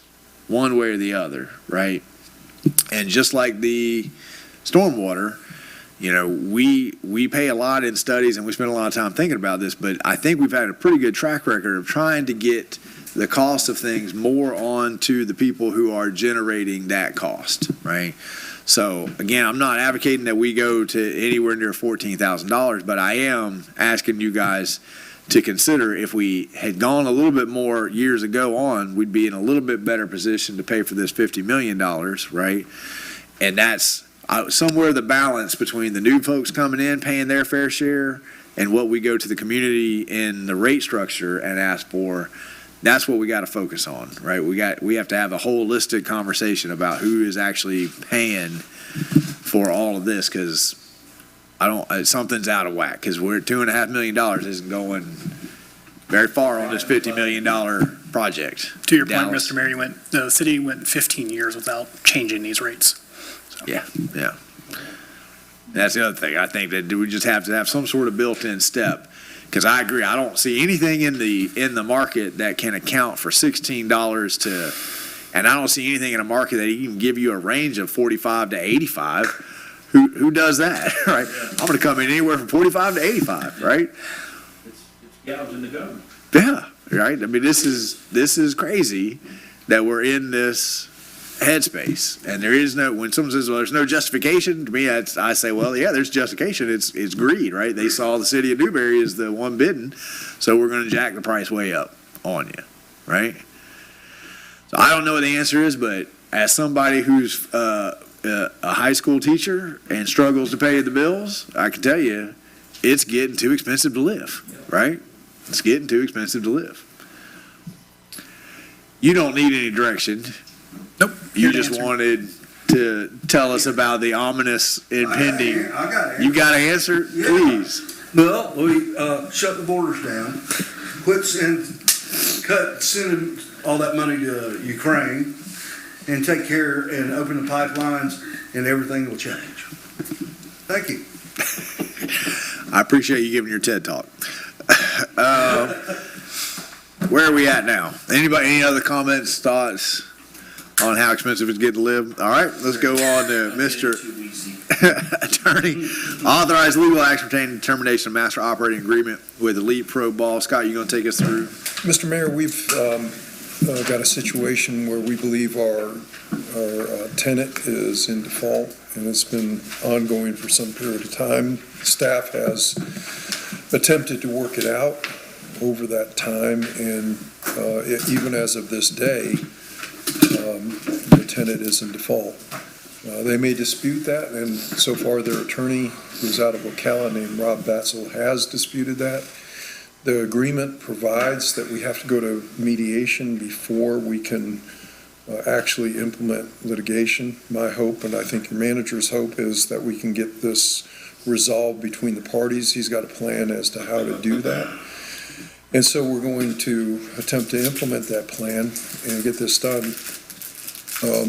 one way or the other, right? And just like the stormwater, you know, we pay a lot in studies and we spend a lot of time thinking about this, but I think we've had a pretty good track record of trying to get the cost of things more on to the people who are generating that cost, right? So again, I'm not advocating that we go to anywhere near $14,000, but I am asking you guys to consider if we had gone a little bit more years ago on, we'd be in a little bit better position to pay for this $50 million, right? And that's somewhere the balance between the new folks coming in, paying their fair share, and what we go to the community in the rate structure and ask for. That's what we got to focus on, right? We have to have a holistic conversation about who is actually paying for all of this, because something's out of whack, because we're $2.5 million isn't going very far on this $50 million project. To your point, Dallas. Mr. Mayor, the city went 15 years without changing these rates. Yeah. That's the other thing. I think that we just have to have some sort of built-in step. Because I agree, I don't see anything in the market that can account for $16 to, and I don't see anything in a market that even give you a range of 45 to 85. Who does that, right? I'm going to come in anywhere from 45 to 85, right? It's gals in the government. Yeah, right. I mean, this is crazy that we're in this headspace, and there is no. When someone says, "Well, there's no justification," to me, I say, "Well, yeah, there's justification. It's greed, right? They saw the city of Newberry as the one bidding, so we're going to jack the price way up on you, right?" So I don't know what the answer is, but as somebody who's a high school teacher and struggles to pay the bills, I can tell you, it's getting too expensive to live, right? It's getting too expensive to live. You don't need any direction. Nope. You Good just answer. wanted to tell us about the ominous impending. I got it. You got an answer? Yeah. Please. Well, we shut the borders down, sending all that money to Ukraine, and take care and open the pipelines, and everything will change. Thank you. I appreciate you giving your TED talk. Where are we at now? Any other comments, thoughts on how expensive it's getting to live? All right, let's go on to Mr. Attorney. Authorized legal action pertaining to termination of master operating agreement with Elite Pro Ball. Scott, you going to take us through? Mr. Mayor, we've got a situation where we believe our tenant is in default, and it's been ongoing for some period of time. Staff has attempted to work it out over that time, and even as of this day, the tenant is in default. They may dispute that, and so far their attorney, who's out of Ocala named Rob Batzel, has disputed that. The agreement provides that we have to go to mediation before we can actually implement litigation. My hope, and I think your manager's hope, is that we can get this resolved between the parties. He's got a plan as to how to do that. And so we're going to attempt to implement that plan and get this done.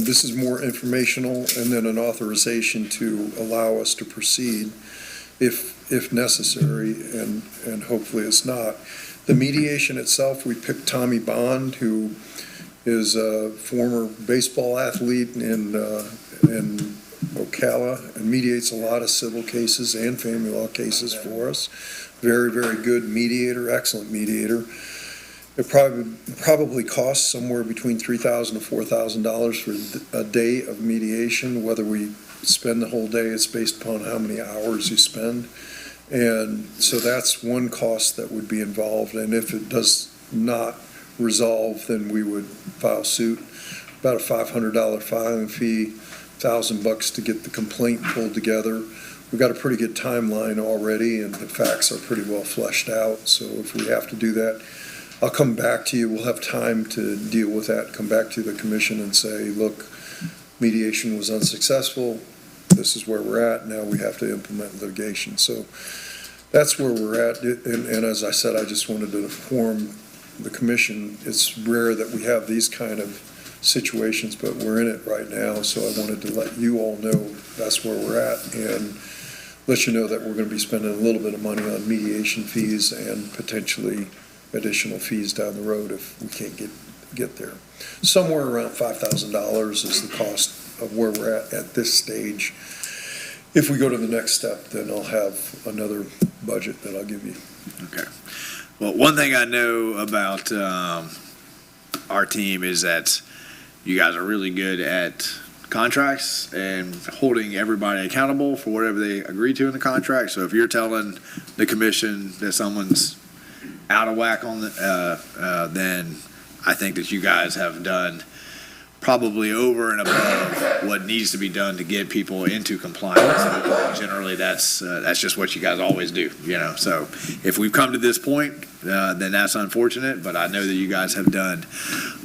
This is more informational and then an authorization to allow us to proceed if necessary, and hopefully it's not. The mediation itself, we picked Tommy Bond, who is a former baseball athlete in Ocala, and mediates a lot of civil cases and family law cases for us. Very, very good mediator, excellent mediator. It probably costs somewhere between $3,000 to $4,000 for a day of mediation. Whether we spend the whole day, it's based upon how many hours you spend. And so that's one cost that would be involved. And if it does not resolve, then we would file suit. About a $500 filing fee, $1,000 to get the complaint pulled together. We've got a pretty good timeline already, and the facts are pretty well fleshed out. So if we have to do that, I'll come back to you. We'll have time to deal with that, come back to the commission and say, look, mediation was unsuccessful. This is where we're at. Now we have to implement litigation. So that's where we're at. And as I said, I just wanted to inform the commission. It's rare that we have these kind of situations, but we're in it right now. So I wanted to let you all know that's where we're at, and let you know that we're going to be spending a little bit of money on mediation fees and potentially additional fees down the road if we can't get there. Somewhere around $5,000 is the cost of where we're at this stage. If we go to the next step, then I'll have another budget that I'll give you. Okay. Well, one thing I know about our team is that you guys are really good at contracts and holding everybody accountable for whatever they agree to in the contract. So if you're telling the commission that someone's out of whack on then I think that you guys have done probably over and above what needs to be done to get people into compliance. Generally, that's just what you guys always do, So if we've come to this point, then that's unfortunate, but I know that you guys have done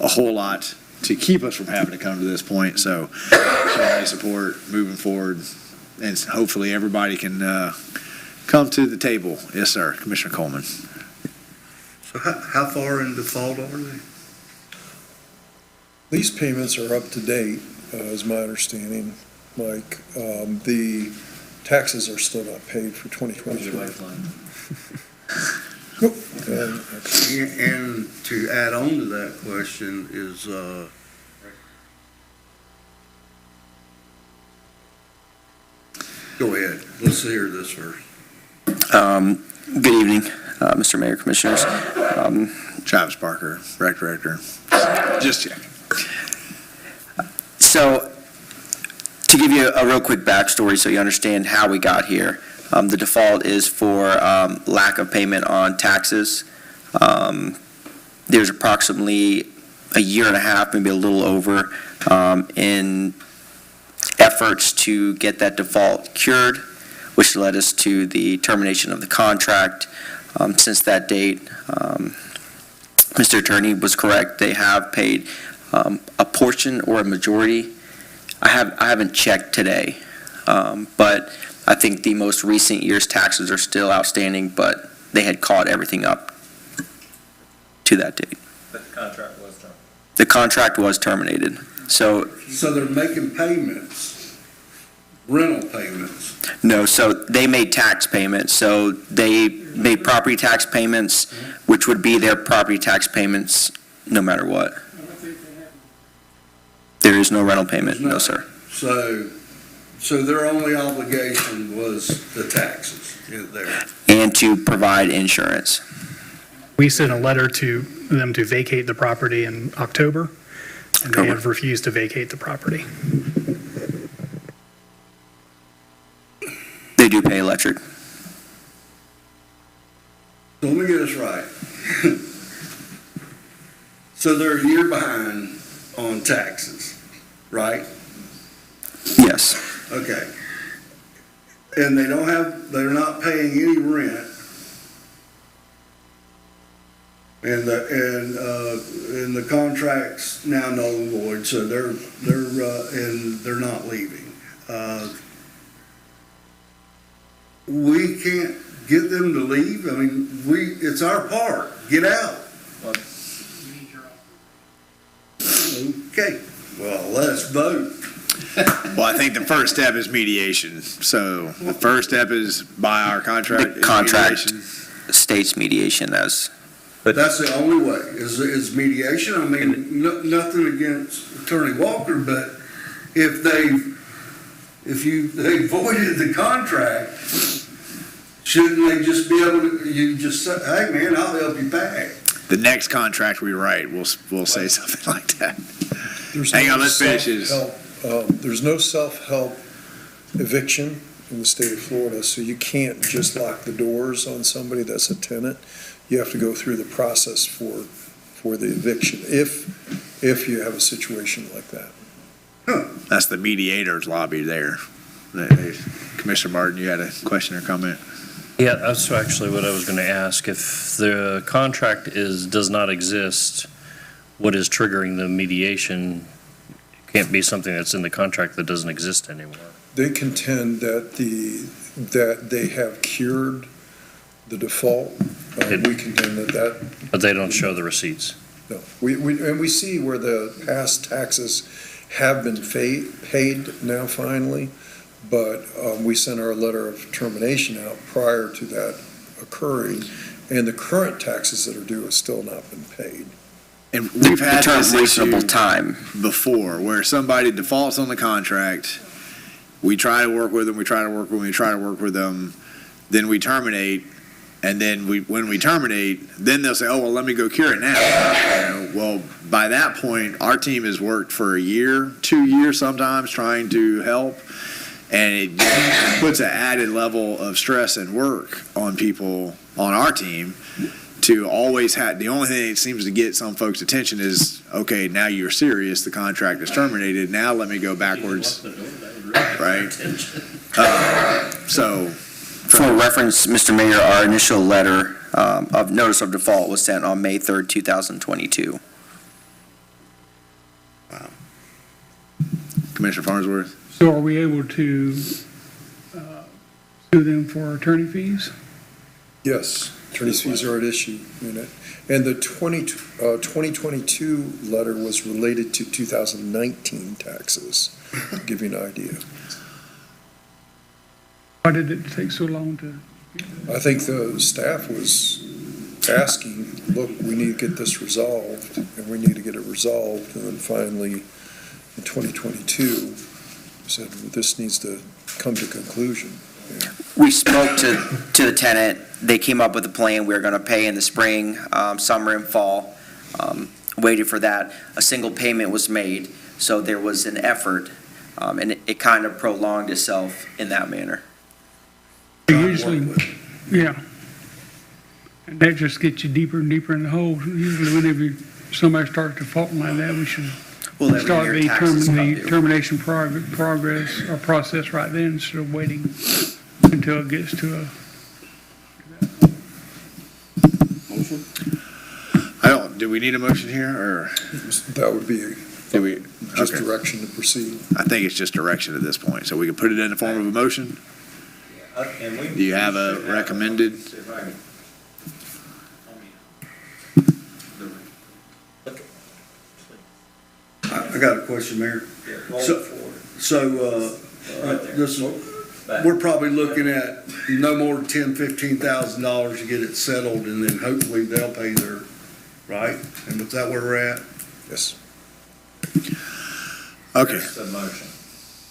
a whole lot to keep us from having to come to this point. So certainly support moving forward, and hopefully everybody can come to the table. Yes, sir. Commissioner Coleman. So how far in default are they? Lease payments are up to date, is my understanding. Mike, the taxes are still not paid for 2023. Nope. And to add on to that question is, go ahead, let's hear this first. Good evening, Mr. Mayor, Commissioners. Travis Parker, Rec Director. Just check. So, to give you a real quick backstory so you understand how we got here, the default is for lack of payment on taxes. There's approximately a year and a half, maybe a little over, in efforts to get that default cured, which led us to the termination of the contract. Since that date, Mr. Attorney was correct. They have paid a portion or a majority. I haven't checked today, but I think the most recent year's taxes are still outstanding, but they had caught everything up to that date. But the contract was terminated. The contract was terminated. So, So they're making payments, rental payments. no, so they made tax payments. So they made property tax payments, which would be their property tax payments no matter what. There is no rental payment, no, sir. So their only obligation was the taxes there. And to provide insurance. We sent a letter to them to vacate the property in October, and they have refused to vacate the property. They do pay electric. So let me get this right. So they're a year behind on taxes, right? Yes. Okay. And they're not paying any rent. And the contract's now null and void, so they're not leaving. We can't get them to leave. I mean, it's our park. Get out. Okay, well, let's vote. Well, I think the first step is mediation. So the first step is by our contract. The contract is mediation. states mediation as, That's the only way, is mediation. I mean, nothing against Attorney Walker, but if they voided the contract, shouldn't they just be able to, you just say, hey, man, I'll help you pay. The next contract we write, we'll say something like that. There's Hang no on, let's finish this. self-help, there's no self-help eviction in the state of Florida, so you can't just lock the doors on somebody that's a tenant. You have to go through the process for the eviction, if you have a situation like that. That's the mediator's lobby there. Commissioner Martin, you had a question or comment? Yeah, that's actually what I was going to ask. If the contract does not exist, what is triggering the mediation? It can't be something that's in the contract that doesn't exist anymore. They contend that that they have cured the default. We contend that. But they don't show the receipts. No, we see where the past taxes have been paid now finally, but we sent our letter of termination out prior to that occurring, and the current taxes that are due have still not been paid. And we've had the term this reasonable issue time. before, where somebody defaults on the contract, we try to work with them, we try to work with them, then we terminate, and then when we terminate, then they'll say, oh, well, let me go cure it now. Well, by that point, our team has worked for a year, 2 years sometimes, trying to help, and it just puts an added level of stress and work on people on our team to always have, the only thing that seems to get some folks' attention is, okay, now you're serious, the contract is terminated, now let me go backwards. Right? For reference, Mr. Mayor, our initial letter of notice of default was sent on May 3rd, 2022. Wow. Commissioner Farnsworth? So are we able to sue them for attorney fees? Yes. Attorney's fees are at issue in it. And the 2022 letter was related to 2019 taxes, to give you an idea. Why did it take so long to? I think the staff was asking, look, we need to get this resolved, and we need to get it resolved, and then finally, in 2022, said, this needs to come to conclusion. We spoke to the tenant. They came up with a plan. We were going to pay in the spring, summer, and fall. Waited for that. A single payment was made, so there was an effort, and it kind of prolonged itself in that manner. Usually, yeah. And that just gets you deeper and deeper in the hole. Usually whenever somebody starts defaulting like that, we should Well, every start year the taxes come due. termination progress or process right then instead of waiting until it gets to a. Do we need a motion here, or That would be do we? just Okay. direction to proceed. I think it's just direction at this point, so we can put it in the form of a motion. Do you have a recommended? I got a question, Mayor. So, this, we're probably looking at no more than $10,000-15,000 to get it settled, and then hopefully they'll pay their, right? And is that where we're at? Yes. Okay, That's the motion.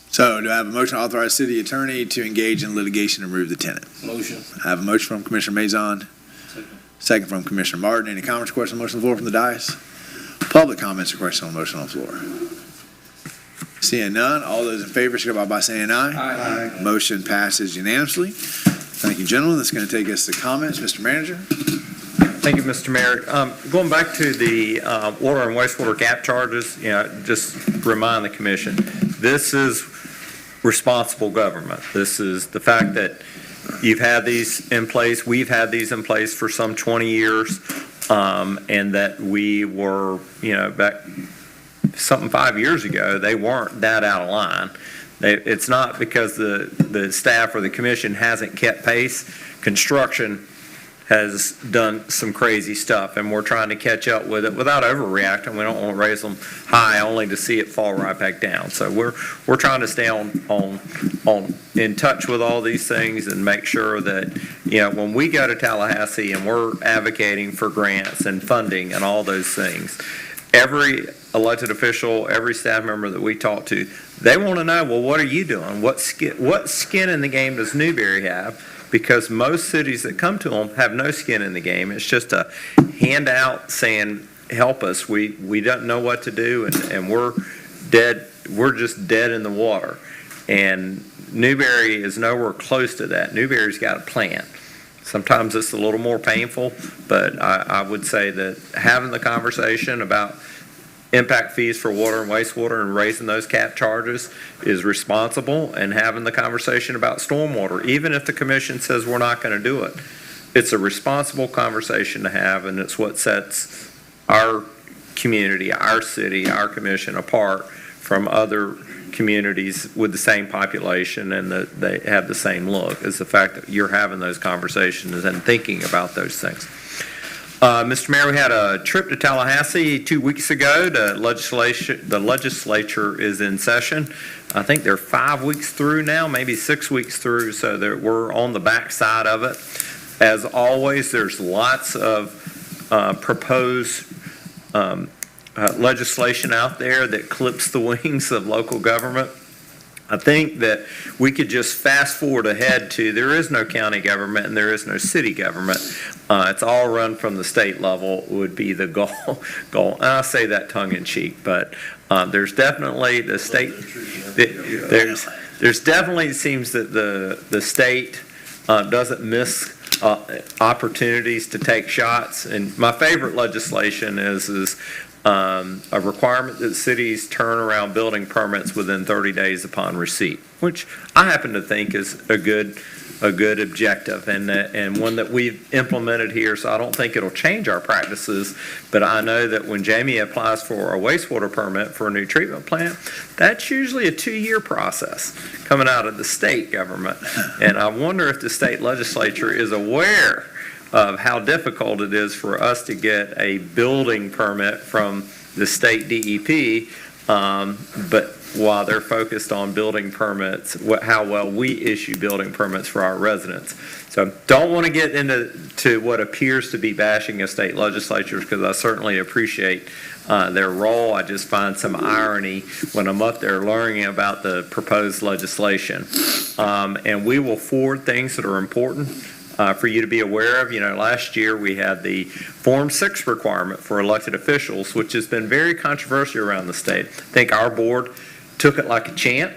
so do I have a motion to authorize city attorney to engage in litigation and remove the tenant? Motion. I have a motion from Commissioner Mazon, second from Commissioner Martin. Any comments, questions, motion on the floor from the dais? Public comments or questions on the motion on the floor? Seeing none, all those in favor signify by saying aye. Aye. Motion passes unanimously. Thank you, gentlemen. That's going to take us to comments. Mr. Manager? Thank you, Mr. Mayor. Going back to the water and wastewater gap charges, just remind the commission, this is responsible government. This is the fact that you've had these in place, we've had these in place for some 20 years, and that we were, back something 5 years ago, they weren't that out of line. It's not because the staff or the commission hasn't kept pace. Construction has done some crazy stuff, and we're trying to catch up with it without overreacting. We don't want to raise them high only to see it fall right back down. So we're trying to stay in touch with all these things and make sure that, when we go to Tallahassee and we're advocating for grants and funding and all those things, every elected official, every staff member that we talk to, they want to know, well, what are you doing? What skin in the game does Newberry have? Because most cities that come to them have no skin in the game. It's just a handout saying, help us. We don't know what to do, and we're dead. We're just dead in the water. And Newberry is nowhere close to that. Newberry's got a plan. Sometimes it's a little more painful, but I would say that having the conversation about impact fees for water and wastewater and raising those cap charges is responsible, and having the conversation about stormwater, even if the commission says we're not going to do it, it's a responsible conversation to have, and it's what sets our community, our city, our commission apart from other communities with the same population and that they have the same look, is the fact that you're having those conversations and thinking about those things. Mr. Mayor, we had a trip to Tallahassee 2 weeks ago. The legislature is in session. I think they're 5 weeks through now, maybe 6 weeks through, so that we're on the backside of it. As always, there's lots of proposed legislation out there that clips the wings of local government. I think that we could just fast forward ahead to, there is no county government and there is no city government. It's all run from the state level would be the goal. And I say that tongue in cheek, but there's definitely the state, there's definitely, it seems that the state doesn't miss opportunities to take shots. And my favorite legislation is a requirement that cities turn around building permits within 30 days upon receipt, which I happen to think is a good objective, and one that we've implemented here, so I don't think it'll change our practices, but I know that when Jamie applies for a wastewater permit for a new treatment plant, that's usually a 2-year process coming out of the state government, and I wonder if the state legislature is aware of how difficult it is for us to get a building permit from the state DEP, but while they're focused on building permits, how well we issue building permits for our residents. So don't want to get into what appears to be bashing of state legislatures, because I certainly appreciate their role. I just find some irony when I'm up there learning about the proposed legislation. And we will forward things that are important for you to be aware of. Last year we had the Form 6 requirement for elected officials, which has been very controversial around the state. I think our board took it like a champ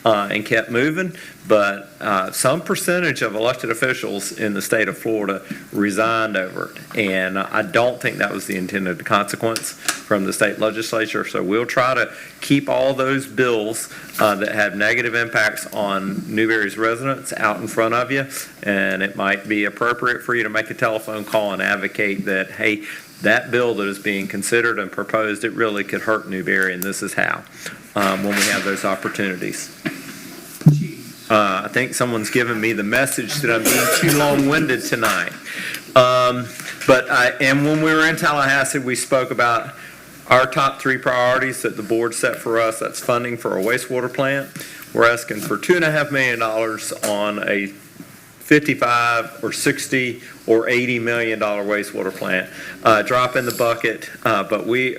and kept moving, but some percentage of elected officials in the state of Florida resigned over it, and I don't think that was the intended consequence from the state legislature. So we'll try to keep all those bills that have negative impacts on Newberry's residents out in front of you, and it might be appropriate for you to make a telephone call and advocate that, hey, that bill that is being considered and proposed, it really could hurt Newberry, and this is how, when we have those opportunities. I think someone's given me the message that I'm being too long-winded tonight. And when we were in Tallahassee, we spoke about our top 3 priorities that the board set for us. That's funding for a wastewater plant. We're asking for $2.5 million on a 55 or 60 or $80 million wastewater plant. Drop in the bucket, but we're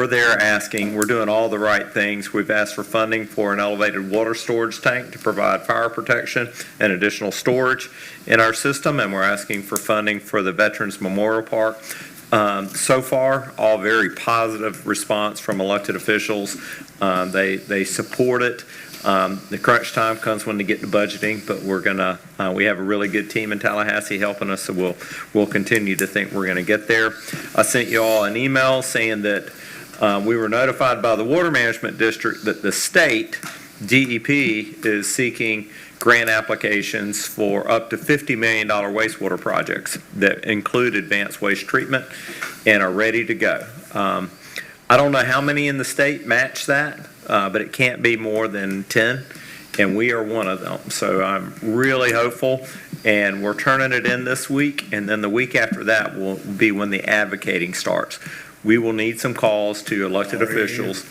there asking. We're doing all the right things. We've asked for funding for an elevated water storage tank to provide fire protection and additional storage in our system, and we're asking for funding for the Veterans Memorial Park. So far, all very positive response from elected officials. They support it. The crunch time comes when they get to budgeting, but we have a really good team in Tallahassee helping us, so we'll continue to think we're gonna get there. I sent you all an email saying that we were notified by the Water Management District that the state DEP is seeking grant applications for up to $50 million wastewater projects that include advanced waste treatment and are ready to go. I don't know how many in the state match that, but it can't be more than 10, and we are one of them. So I'm really hopeful, and we're turning it in this week, and then the week after that will be when the advocating starts. We will need some calls to elected officials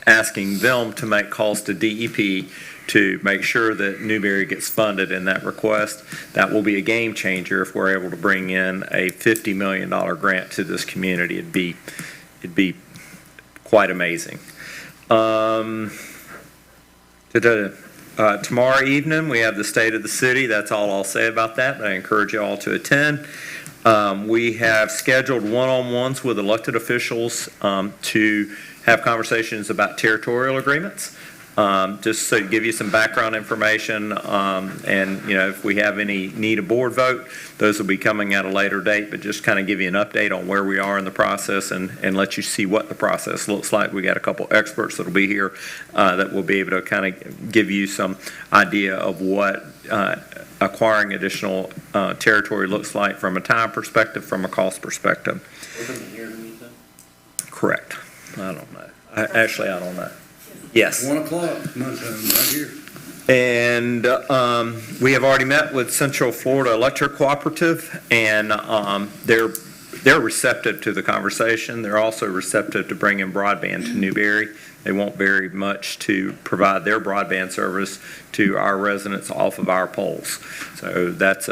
asking them to make calls to DEP to make sure that Newberry gets funded in that request. That will be a game changer if we're able to bring in a $50 million grant to this community. It'd be quite amazing. Tomorrow evening, we have the State of the City. That's all I'll say about that, but I encourage you all to attend. We have scheduled one-on-ones with elected officials to have conversations about territorial agreements. Just to give you some background information, and if we have any need a board vote, those will be coming at a later date, but just kind of give you an update on where we are in the process and let you see what the process looks like. We got a couple experts that will be here that will be able to kind of give you some idea of what acquiring additional territory looks like from a time perspective, from a cost perspective. Correct. I don't know. Actually, I don't know. Yes. 1 o'clock, my time, right here. And we have already met with Central Florida Electric Cooperative, and they're receptive to the conversation. They're also receptive to bringing broadband to Newberry. They want very much to provide their broadband service to our residents off of our poles. So that's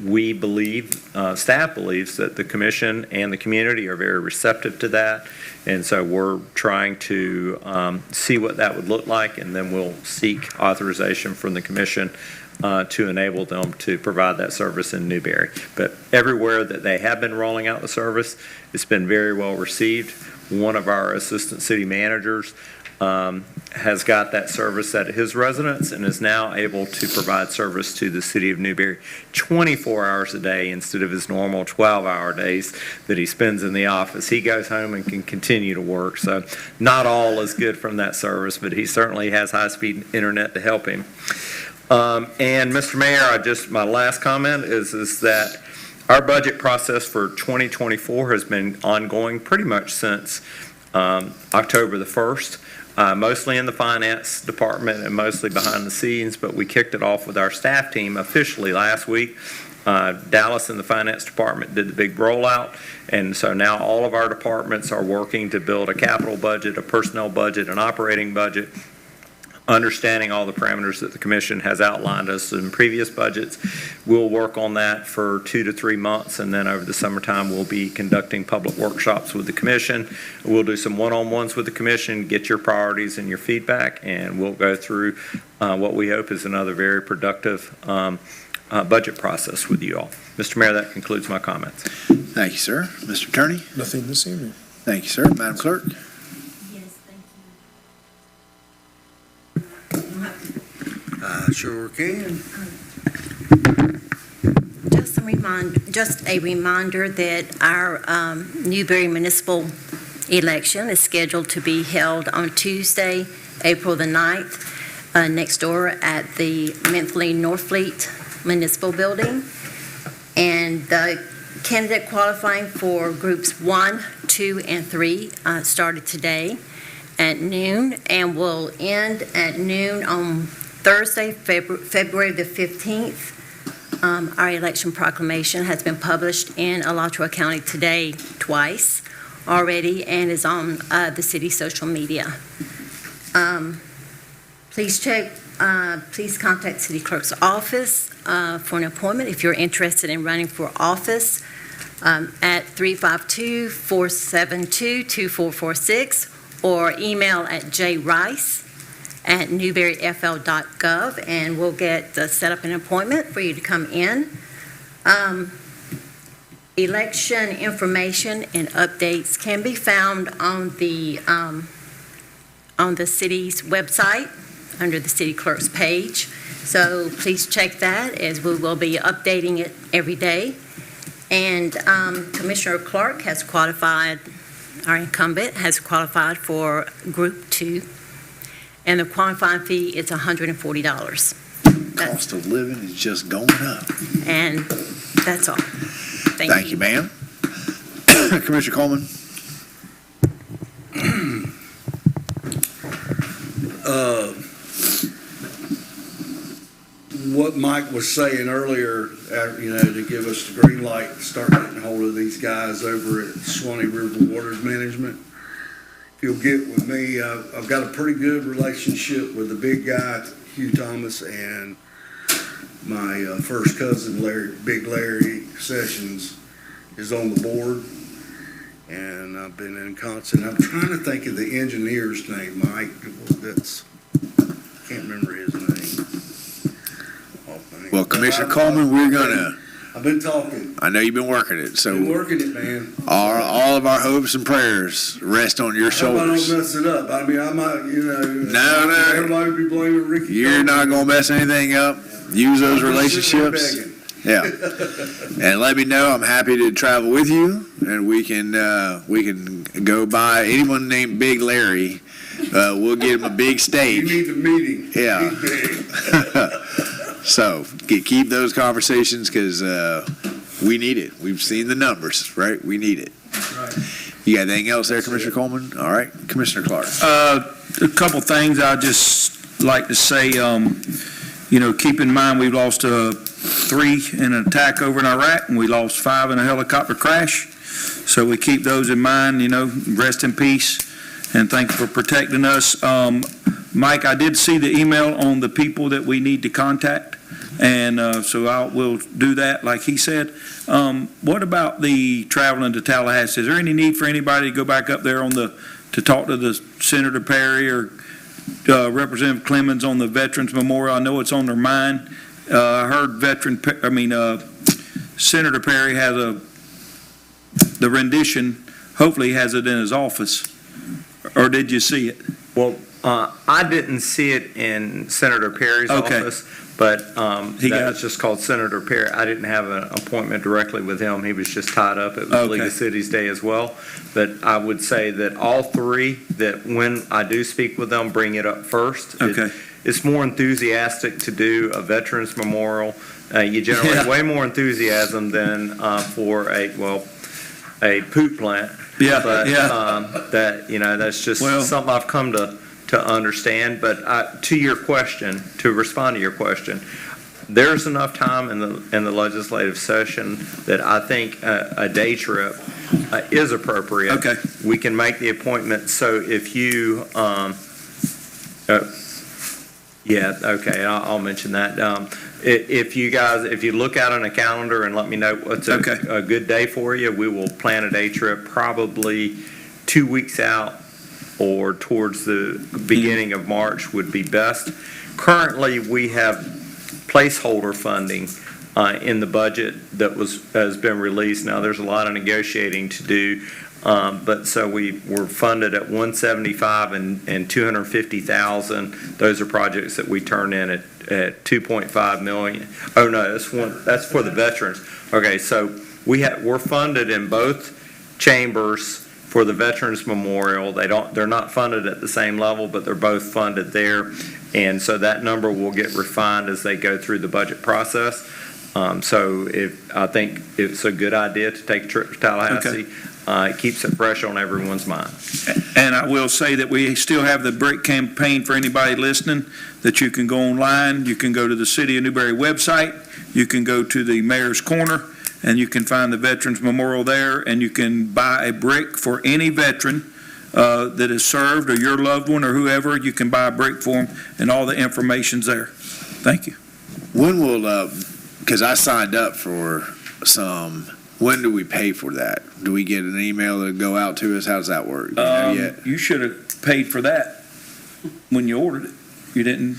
we believe, staff believes that the commission and the community are very receptive to that. And so we're trying to see what that would look like, and then we'll seek authorization from the commission to enable them to provide that service in Newberry. But everywhere that they have been rolling out the service, it's been very well received. One of our assistant city managers has got that service at his residence and is now able to provide service to the city of Newberry 24 hours a day instead of his normal 12-hour days that he spends in the office. He goes home and can continue to work. So not all is good from that service, but he certainly has high-speed internet to help him. And Mr. Mayor, my last comment is that our budget process for 2024 has been ongoing pretty much since October the 1st. mostly in the finance department and mostly behind the scenes, but we kicked it off with our staff team officially last week. Dallas in the finance department did the big rollout, and so now all of our departments are working to build a capital budget, a personnel budget, an operating budget, understanding all the parameters that the commission has outlined us in previous budgets. We'll work on that for 2 to 3 months, and then over the summertime, we'll be conducting public workshops with the commission. We'll do some one-on-ones with the commission, get your priorities and your feedback, and we'll go through what we hope is another very productive budget process with you all. Mr. Mayor, that concludes my comments. Thank you, sir. Mr. Attorney? Nothing this evening. Thank you, sir. Madam Clerk? Yes, thank Sure can. you. Just a reminder that our Newberry municipal election is scheduled to be held on Tuesday, April the 9th, next door at the Mentally Northfleet Municipal Building. And the candidate qualifying for groups 1, 2, and 3 started today at noon and will end at noon on Thursday, February the 15th. Our election proclamation has been published in Alachua County Today twice already and is on the city social media. Please contact City Clerk's office for an appointment if you're interested in running for office at 352-472-2446 or email at jrice@newberryfl.gov, and we'll set up an appointment for you to come in. Election information and updates can be found on the city's website under the City Clerk's page. So please check that, as we will be updating it every day. And Commissioner Clark has qualified, our incumbent has qualified for Group 2, and the qualifying fee is $140. Cost of living is just going up. And that's all. Thank you, ma'am. Commissioner Coleman? What Mike was saying earlier, to give us the green light to start getting hold of these guys over at Swanee River Waters Management. If you'll get with me, I've got a pretty good relationship with the big guy, Hugh Thomas, and my first cousin, Big Larry Sessions, is on the board. And I've been in constant, I'm trying to think of the engineer's name, Mike, can't remember his name. Well, Commissioner Coleman, I've been talking. I know you've been working it, so Been working it, man. all of our hopes and prayers rest on your I hope I shoulders. don't mess it up. I mean, I might, No. everybody be blaming Ricky. You're not gonna mess anything up. Use those relationships. Yeah. And let me know. I'm happy to travel with you, and we can go by anyone named Big Larry. We'll get him a big steak. You need to meet him. Yeah. He's big. So keep those conversations, because we need it. We've seen the numbers, right? We need it. Right. You got anything else there, Commissioner Coleman? All right, Commissioner Clark. A couple things I'd just like to say, keep in mind, we've lost 3 in an attack over in Iraq, and we lost 5 in a helicopter crash. So we keep those in mind, rest in peace, and thank you for protecting us. Mike, I did see the email on the people that we need to contact, and so we'll do that like he said. What about the traveling to Tallahassee? Is there any need for anybody to go back up there to talk to the Senator Perry or Representative Clemens on the Veterans Memorial? I know it's on their mind. I heard Senator Perry has the rendition, hopefully he has it in his office. Or did you see it? Well, I didn't see it in Senator Perry's office, but it's just called Senator Perry. I didn't have an appointment directly with him. He was just tied up. It was League of Cities Day as well. But I would say that all 3, that when I do speak with them, bring it up first. Okay. It's more enthusiastic to do a Veterans Memorial. You generate way more enthusiasm than for a poop plant. Yeah, But that's just something I've come to to understand, but to your question, to respond to your question, there's enough time in the legislative session that I think a day trip is appropriate. Okay. We can make the appointment, so if you, yeah, okay, I'll mention that. If you look out on a calendar and let me know what's a good day for you, we will plan a day trip probably 2 weeks out or towards the beginning of March would be best. Currently, we have placeholder funding in the budget that has been released. Now, there's a lot of negotiating to do, but so we're funded at 175 and 250,000. Those are projects that we turn in at 2.5 million. Oh no, that's for the veterans. Okay, so we're funded in both chambers for the Veterans Memorial. They're not funded at the same level, but they're both funded there. And so that number will get refined as they go through the budget process. So I think it's a good idea to take a trip to Tallahassee. It keeps it fresh on everyone's mind. And I will say that we still have the BRIC campaign for anybody listening, that you can go online, you can go to the City of Newberry website, you can go to the Mayor's Corner, and you can find the Veterans Memorial there, and you can buy a brick for any veteran that has served, or your loved one, or whoever. You can buy a brick for them, and all the information's there. Thank you. When will, because I signed up for some, when do we pay for that? Do we get an email to go out to us? How does that work? Do you know yet? You should have paid for that when you ordered it. You didn't?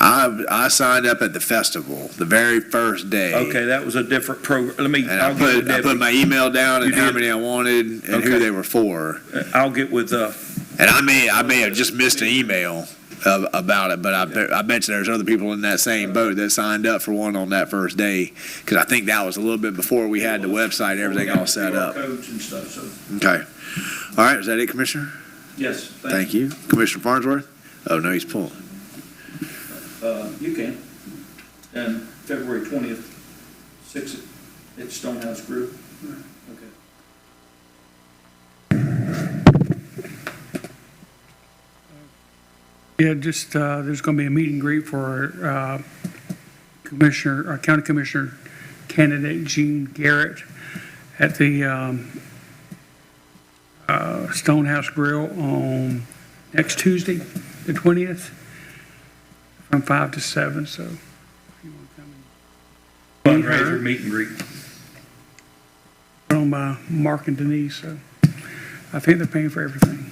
I signed up at the festival, the very first day. Okay, that was a different program. I put my email down and how many I wanted and who they were for. I'll get with, and I may have just missed an email about it, but I bet you there's other people in that same boat that signed up for one on that first day, because I think that was a little bit before we had the website, everything all set up. codes and stuff, so. Okay. All right, is that it, Commissioner? Yes, Thank you. Commissioner Farnsworth? Oh, no, he's pulling. You can. And February 20th, 6 at Stonehouse Group. Okay. Yeah, just, there's going to be a meet and greet for County Commissioner candidate Gene Garrett at the Stonehouse Grill on next Tuesday, the 20th, from 5 to 7, so if you want to come and Fundraiser, meet and greet. put on by Mark and Denise, so I think they're paying for everything.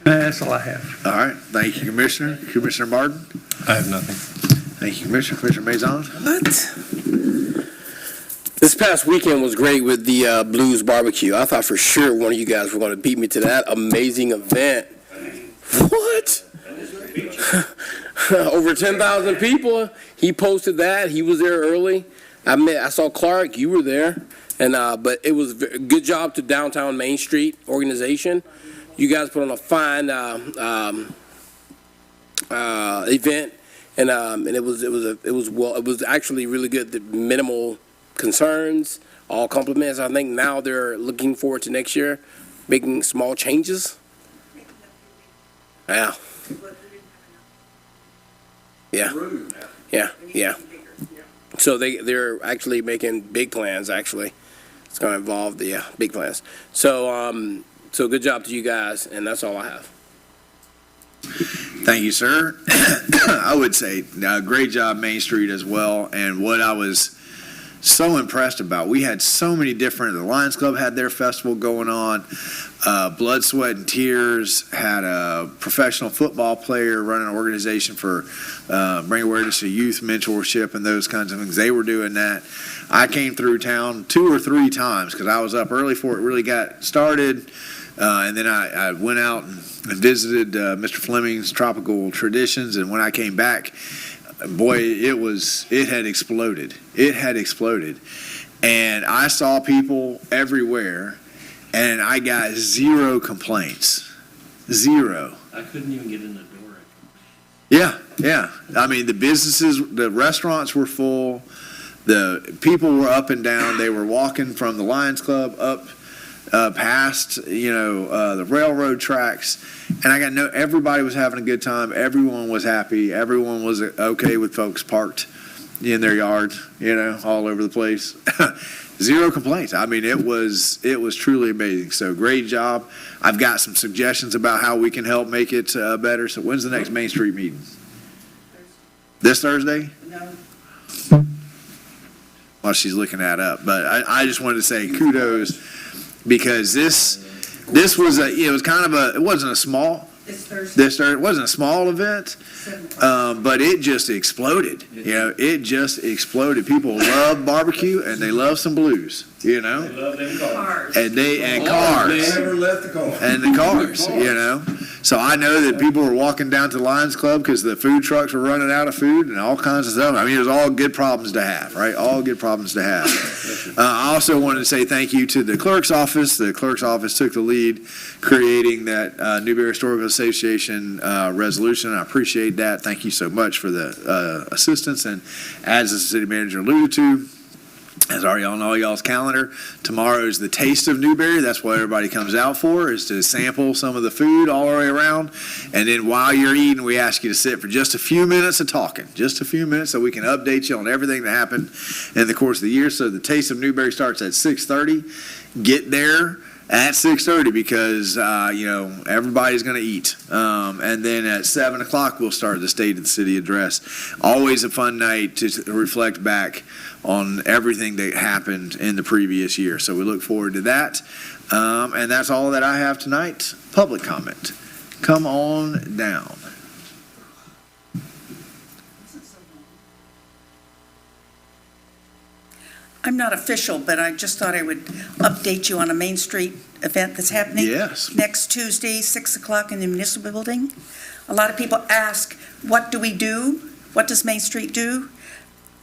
That's all I have. All right, thank you, Commissioner. Commissioner Martin? I have nothing. Thank you, Commissioner. Commissioner Maison? What? This past weekend was great with the Blues Barbecue. I thought for sure one of you guys were going to beat me to that amazing event. What? Over 10,000 people. He posted that. He was there early. I saw Clark. You were there. And but it was a good job to Downtown Main Street organization. You guys put on a fine event, and it was actually really good. The minimal concerns, all compliments. I think now they're looking forward to next year, making small changes. Yeah. Yeah. So they're actually making big plans. Actually, it's going to involve the big plans. So so good job to you guys, and that's all I have. Thank you, sir. I would say great job, Main Street, as well. And what I was so impressed about, we had so many different, the Lions Club had their festival going on. Blood, Sweat, and Tears had a professional football player running an organization for bring awareness to youth mentorship and those kinds of things. They were doing that. I came through town 2 or 3 times because I was up early before it really got started. And then I went out and visited Mr. Fleming's Tropical Traditions, and when I came back, boy, it had exploded. It had exploded. And I saw people everywhere, and I got 0 complaints. 0. I couldn't even get in the door. Yeah. I mean, the businesses, the restaurants were full. The people were up and down. They were walking from the Lions Club up past, the railroad tracks. And everybody was having a good time. Everyone was happy. Everyone was okay with folks parked in their yard, all over the place. Zero complaints. I mean, it was truly amazing. So great job. I've got some suggestions about how we can help make it better. So when's the next Main Street meeting? This Thursday? No. While she's looking that up. But I just wanted to say kudos, because this was it wasn't a small, it wasn't a small event, but it just exploded. It just exploded. People love barbecue and they love some blues, They love them cars. and cars. They never left the car. And the cars, So I know that people were walking down to the Lions Club because the food trucks were running out of food and all kinds of stuff. I mean, it was all good problems to have, right? All good problems to have. I also wanted to say thank you to the clerk's office. The clerk's office took the lead creating that Newberry Historical Association resolution. I appreciate that. Thank you so much for the assistance. And as the city manager alluded to, as already on all y'all's calendar, tomorrow is the Taste of Newberry. That's what everybody comes out for, is to sample some of the food all the way around. And then while you're eating, we ask you to sit for just a few minutes of talking, just a few minutes, so we can update you on everything that happened in the course of the year. So the Taste of Newberry starts at 6:30. Get there at 6:30 because, everybody's going to eat. And then at 7 o'clock, we'll start the State of the City address. Always a fun night to reflect back on everything that happened in the previous year. So we look forward to that. And that's all that I have tonight. Public comment. Come on down. I'm not official, but I just thought I would update you on a Main Street event that's happening. Yes. Next Tuesday, 6 o'clock in the municipal building. A lot of people ask, what do we do? What does Main Street do?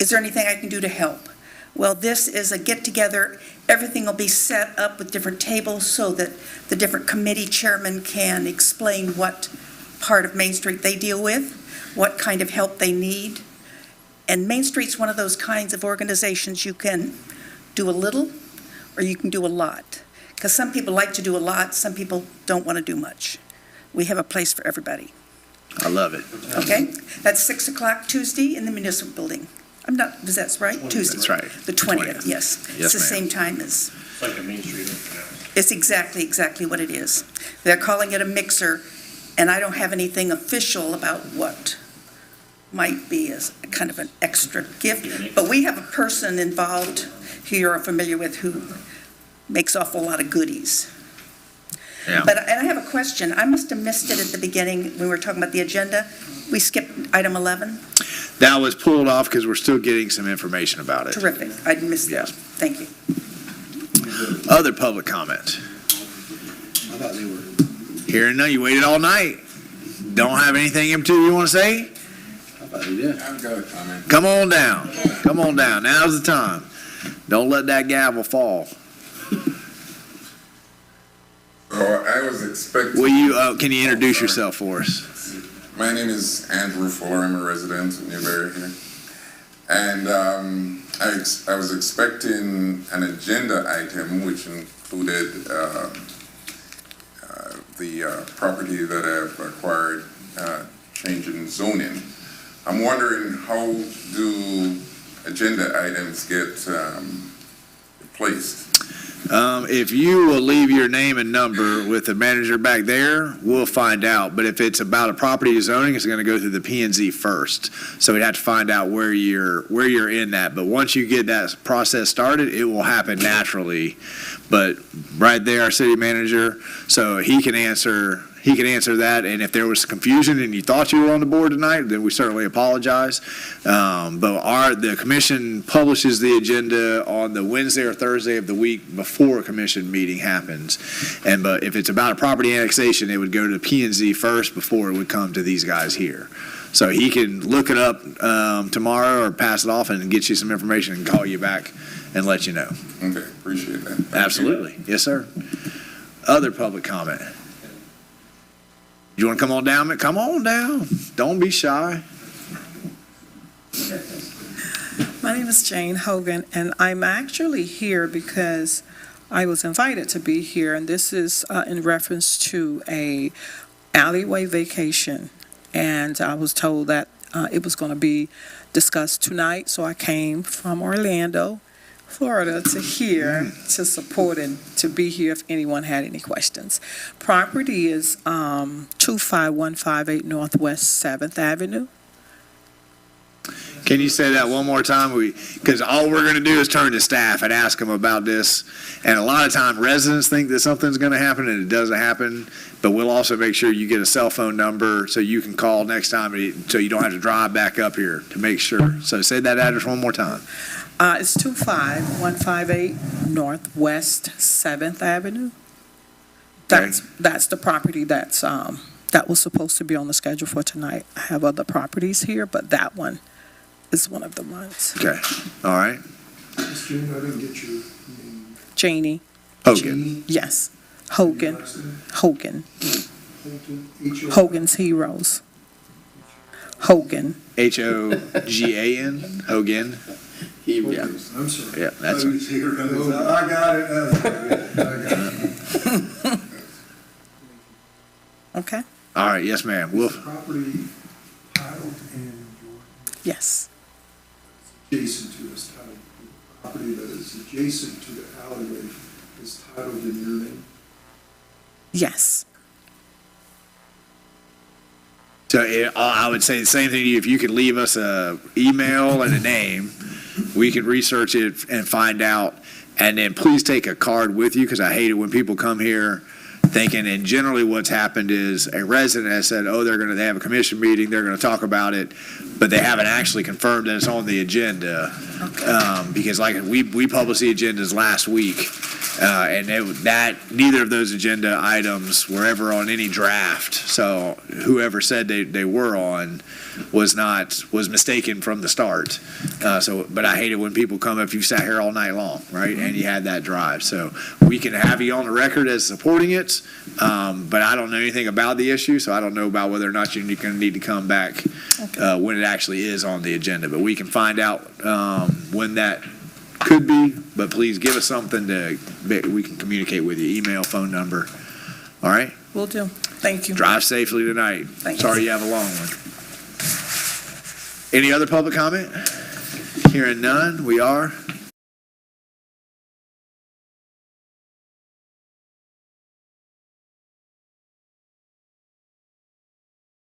Is there anything I can do to help? Well, this is a get-together. Everything will be set up with different tables so that the different committee chairmen can explain what part of Main Street they deal with, what kind of help they need. And Main Street's one of those kinds of organizations you can do a little or you can do a lot. Because some people like to do a lot, some people don't want to do much. We have a place for everybody. I love it. Okay? That's 6 o'clock Tuesday in the municipal building. Is that right? Tuesday. That's right. The 20th, yes. Yes, It's the ma'am. same time as, It's like a Main Street open house. it's exactly what it is. They're calling it a mixer, and I don't have anything official about what might be as a kind of an extra gift. But we have a person involved who you're familiar with who makes awful lot of goodies. Yeah. And I have a question. I must have missed it at the beginning when we were talking about the agenda. We skipped item 11. That was pulled off because we're still getting some information about it. Terrific. I missed that. Yes. Thank you. Other public comment. I thought they were. Hearing none, you waited all night. Don't have anything in particular you want to say? I thought they did. I've got a comment. Come on down. Come on down. Now's the time. Don't let that gavel fall. I was expecting. Will you, can you introduce yourself for us? My name is Andrew Fuller. I'm a resident of Newberry here. And I was expecting an agenda item which included the property that I've acquired, change in zoning. I'm wondering, how do agenda items get placed? If you will leave your name and number with the manager back there, we'll find out. But if it's about a property zoning, it's going to go through the P&Z first. So we'd have to find out where you're in that. But once you get that process started, it will happen naturally. But right there, our city manager, so he can answer that. And if there was confusion and you thought you were on the board tonight, then we certainly apologize. But the commission publishes the agenda on the Wednesday or Thursday of the week before a commission meeting happens. But if it's about a property annexation, it would go to P&Z first before it would come to these guys here. So he can look it up tomorrow or pass it off and get you some information and call you back and let you know. Okay, appreciate that. Thank Absolutely. Yes, sir. Other public comment? You want to come on down? Come on down. Don't be shy. My name is Jane Hogan, and I'm actually here because I was invited to be here, and this is in reference to a alleyway vacation. And I was told that it was going to be discussed tonight, so I came from Orlando, Florida, to here to support and to be here if anyone had any questions. Property is 25158 Northwest 7th Avenue. Can you say that one more time? Because all we're going to do is turn to staff and ask them about this. And a lot of time residents think that something's going to happen and it doesn't happen. But we'll also make sure you get a cell phone number so you can call next time so you don't have to drive back up here to make sure. So say that address one more time. It's 25158 Northwest 7th Avenue. That's the property that was supposed to be on the schedule for tonight. I have other properties here, but that one is one of the ones. Okay. All right. Ms. Jane, I didn't get your name. Janie. Hogan. Yes. Hogan. Hogan. H-O- Hogan's Heroes. Hogan. Hogan. Hogan. Yeah. I'm sorry. Yeah, that's I got it. I got it. Okay. all right. Yes, ma'am. Is the property titled in your, Yes. adjacent to this title? The property that is adjacent to the alleyway is titled in your name? Yes. So I would say the same thing to you. If you could leave us a email and a name, we can research it and find out. And then please take a card with you, because I hate it when people come here thinking, and generally what's happened is a resident has said, oh, they have a commission meeting, they're going to talk about it, but they haven't actually confirmed that it's on the agenda. Because like we published the agendas last week, and neither of those agenda items were ever on any draft. So whoever said they were on was mistaken from the start. But I hate it when people come if you sat here all night long, right? And you had that drive. So we can have you on the record as supporting it, but I don't know anything about the issue, so I don't know about whether or not you're going to need to come back when it actually is on the agenda. But we can find out when that could be, but please give us something we can communicate with you, email, phone number. All right? Will do. Thank you. Drive safely tonight. Thank Sorry you. you have a long one. Any other public comment? Hearing none, we are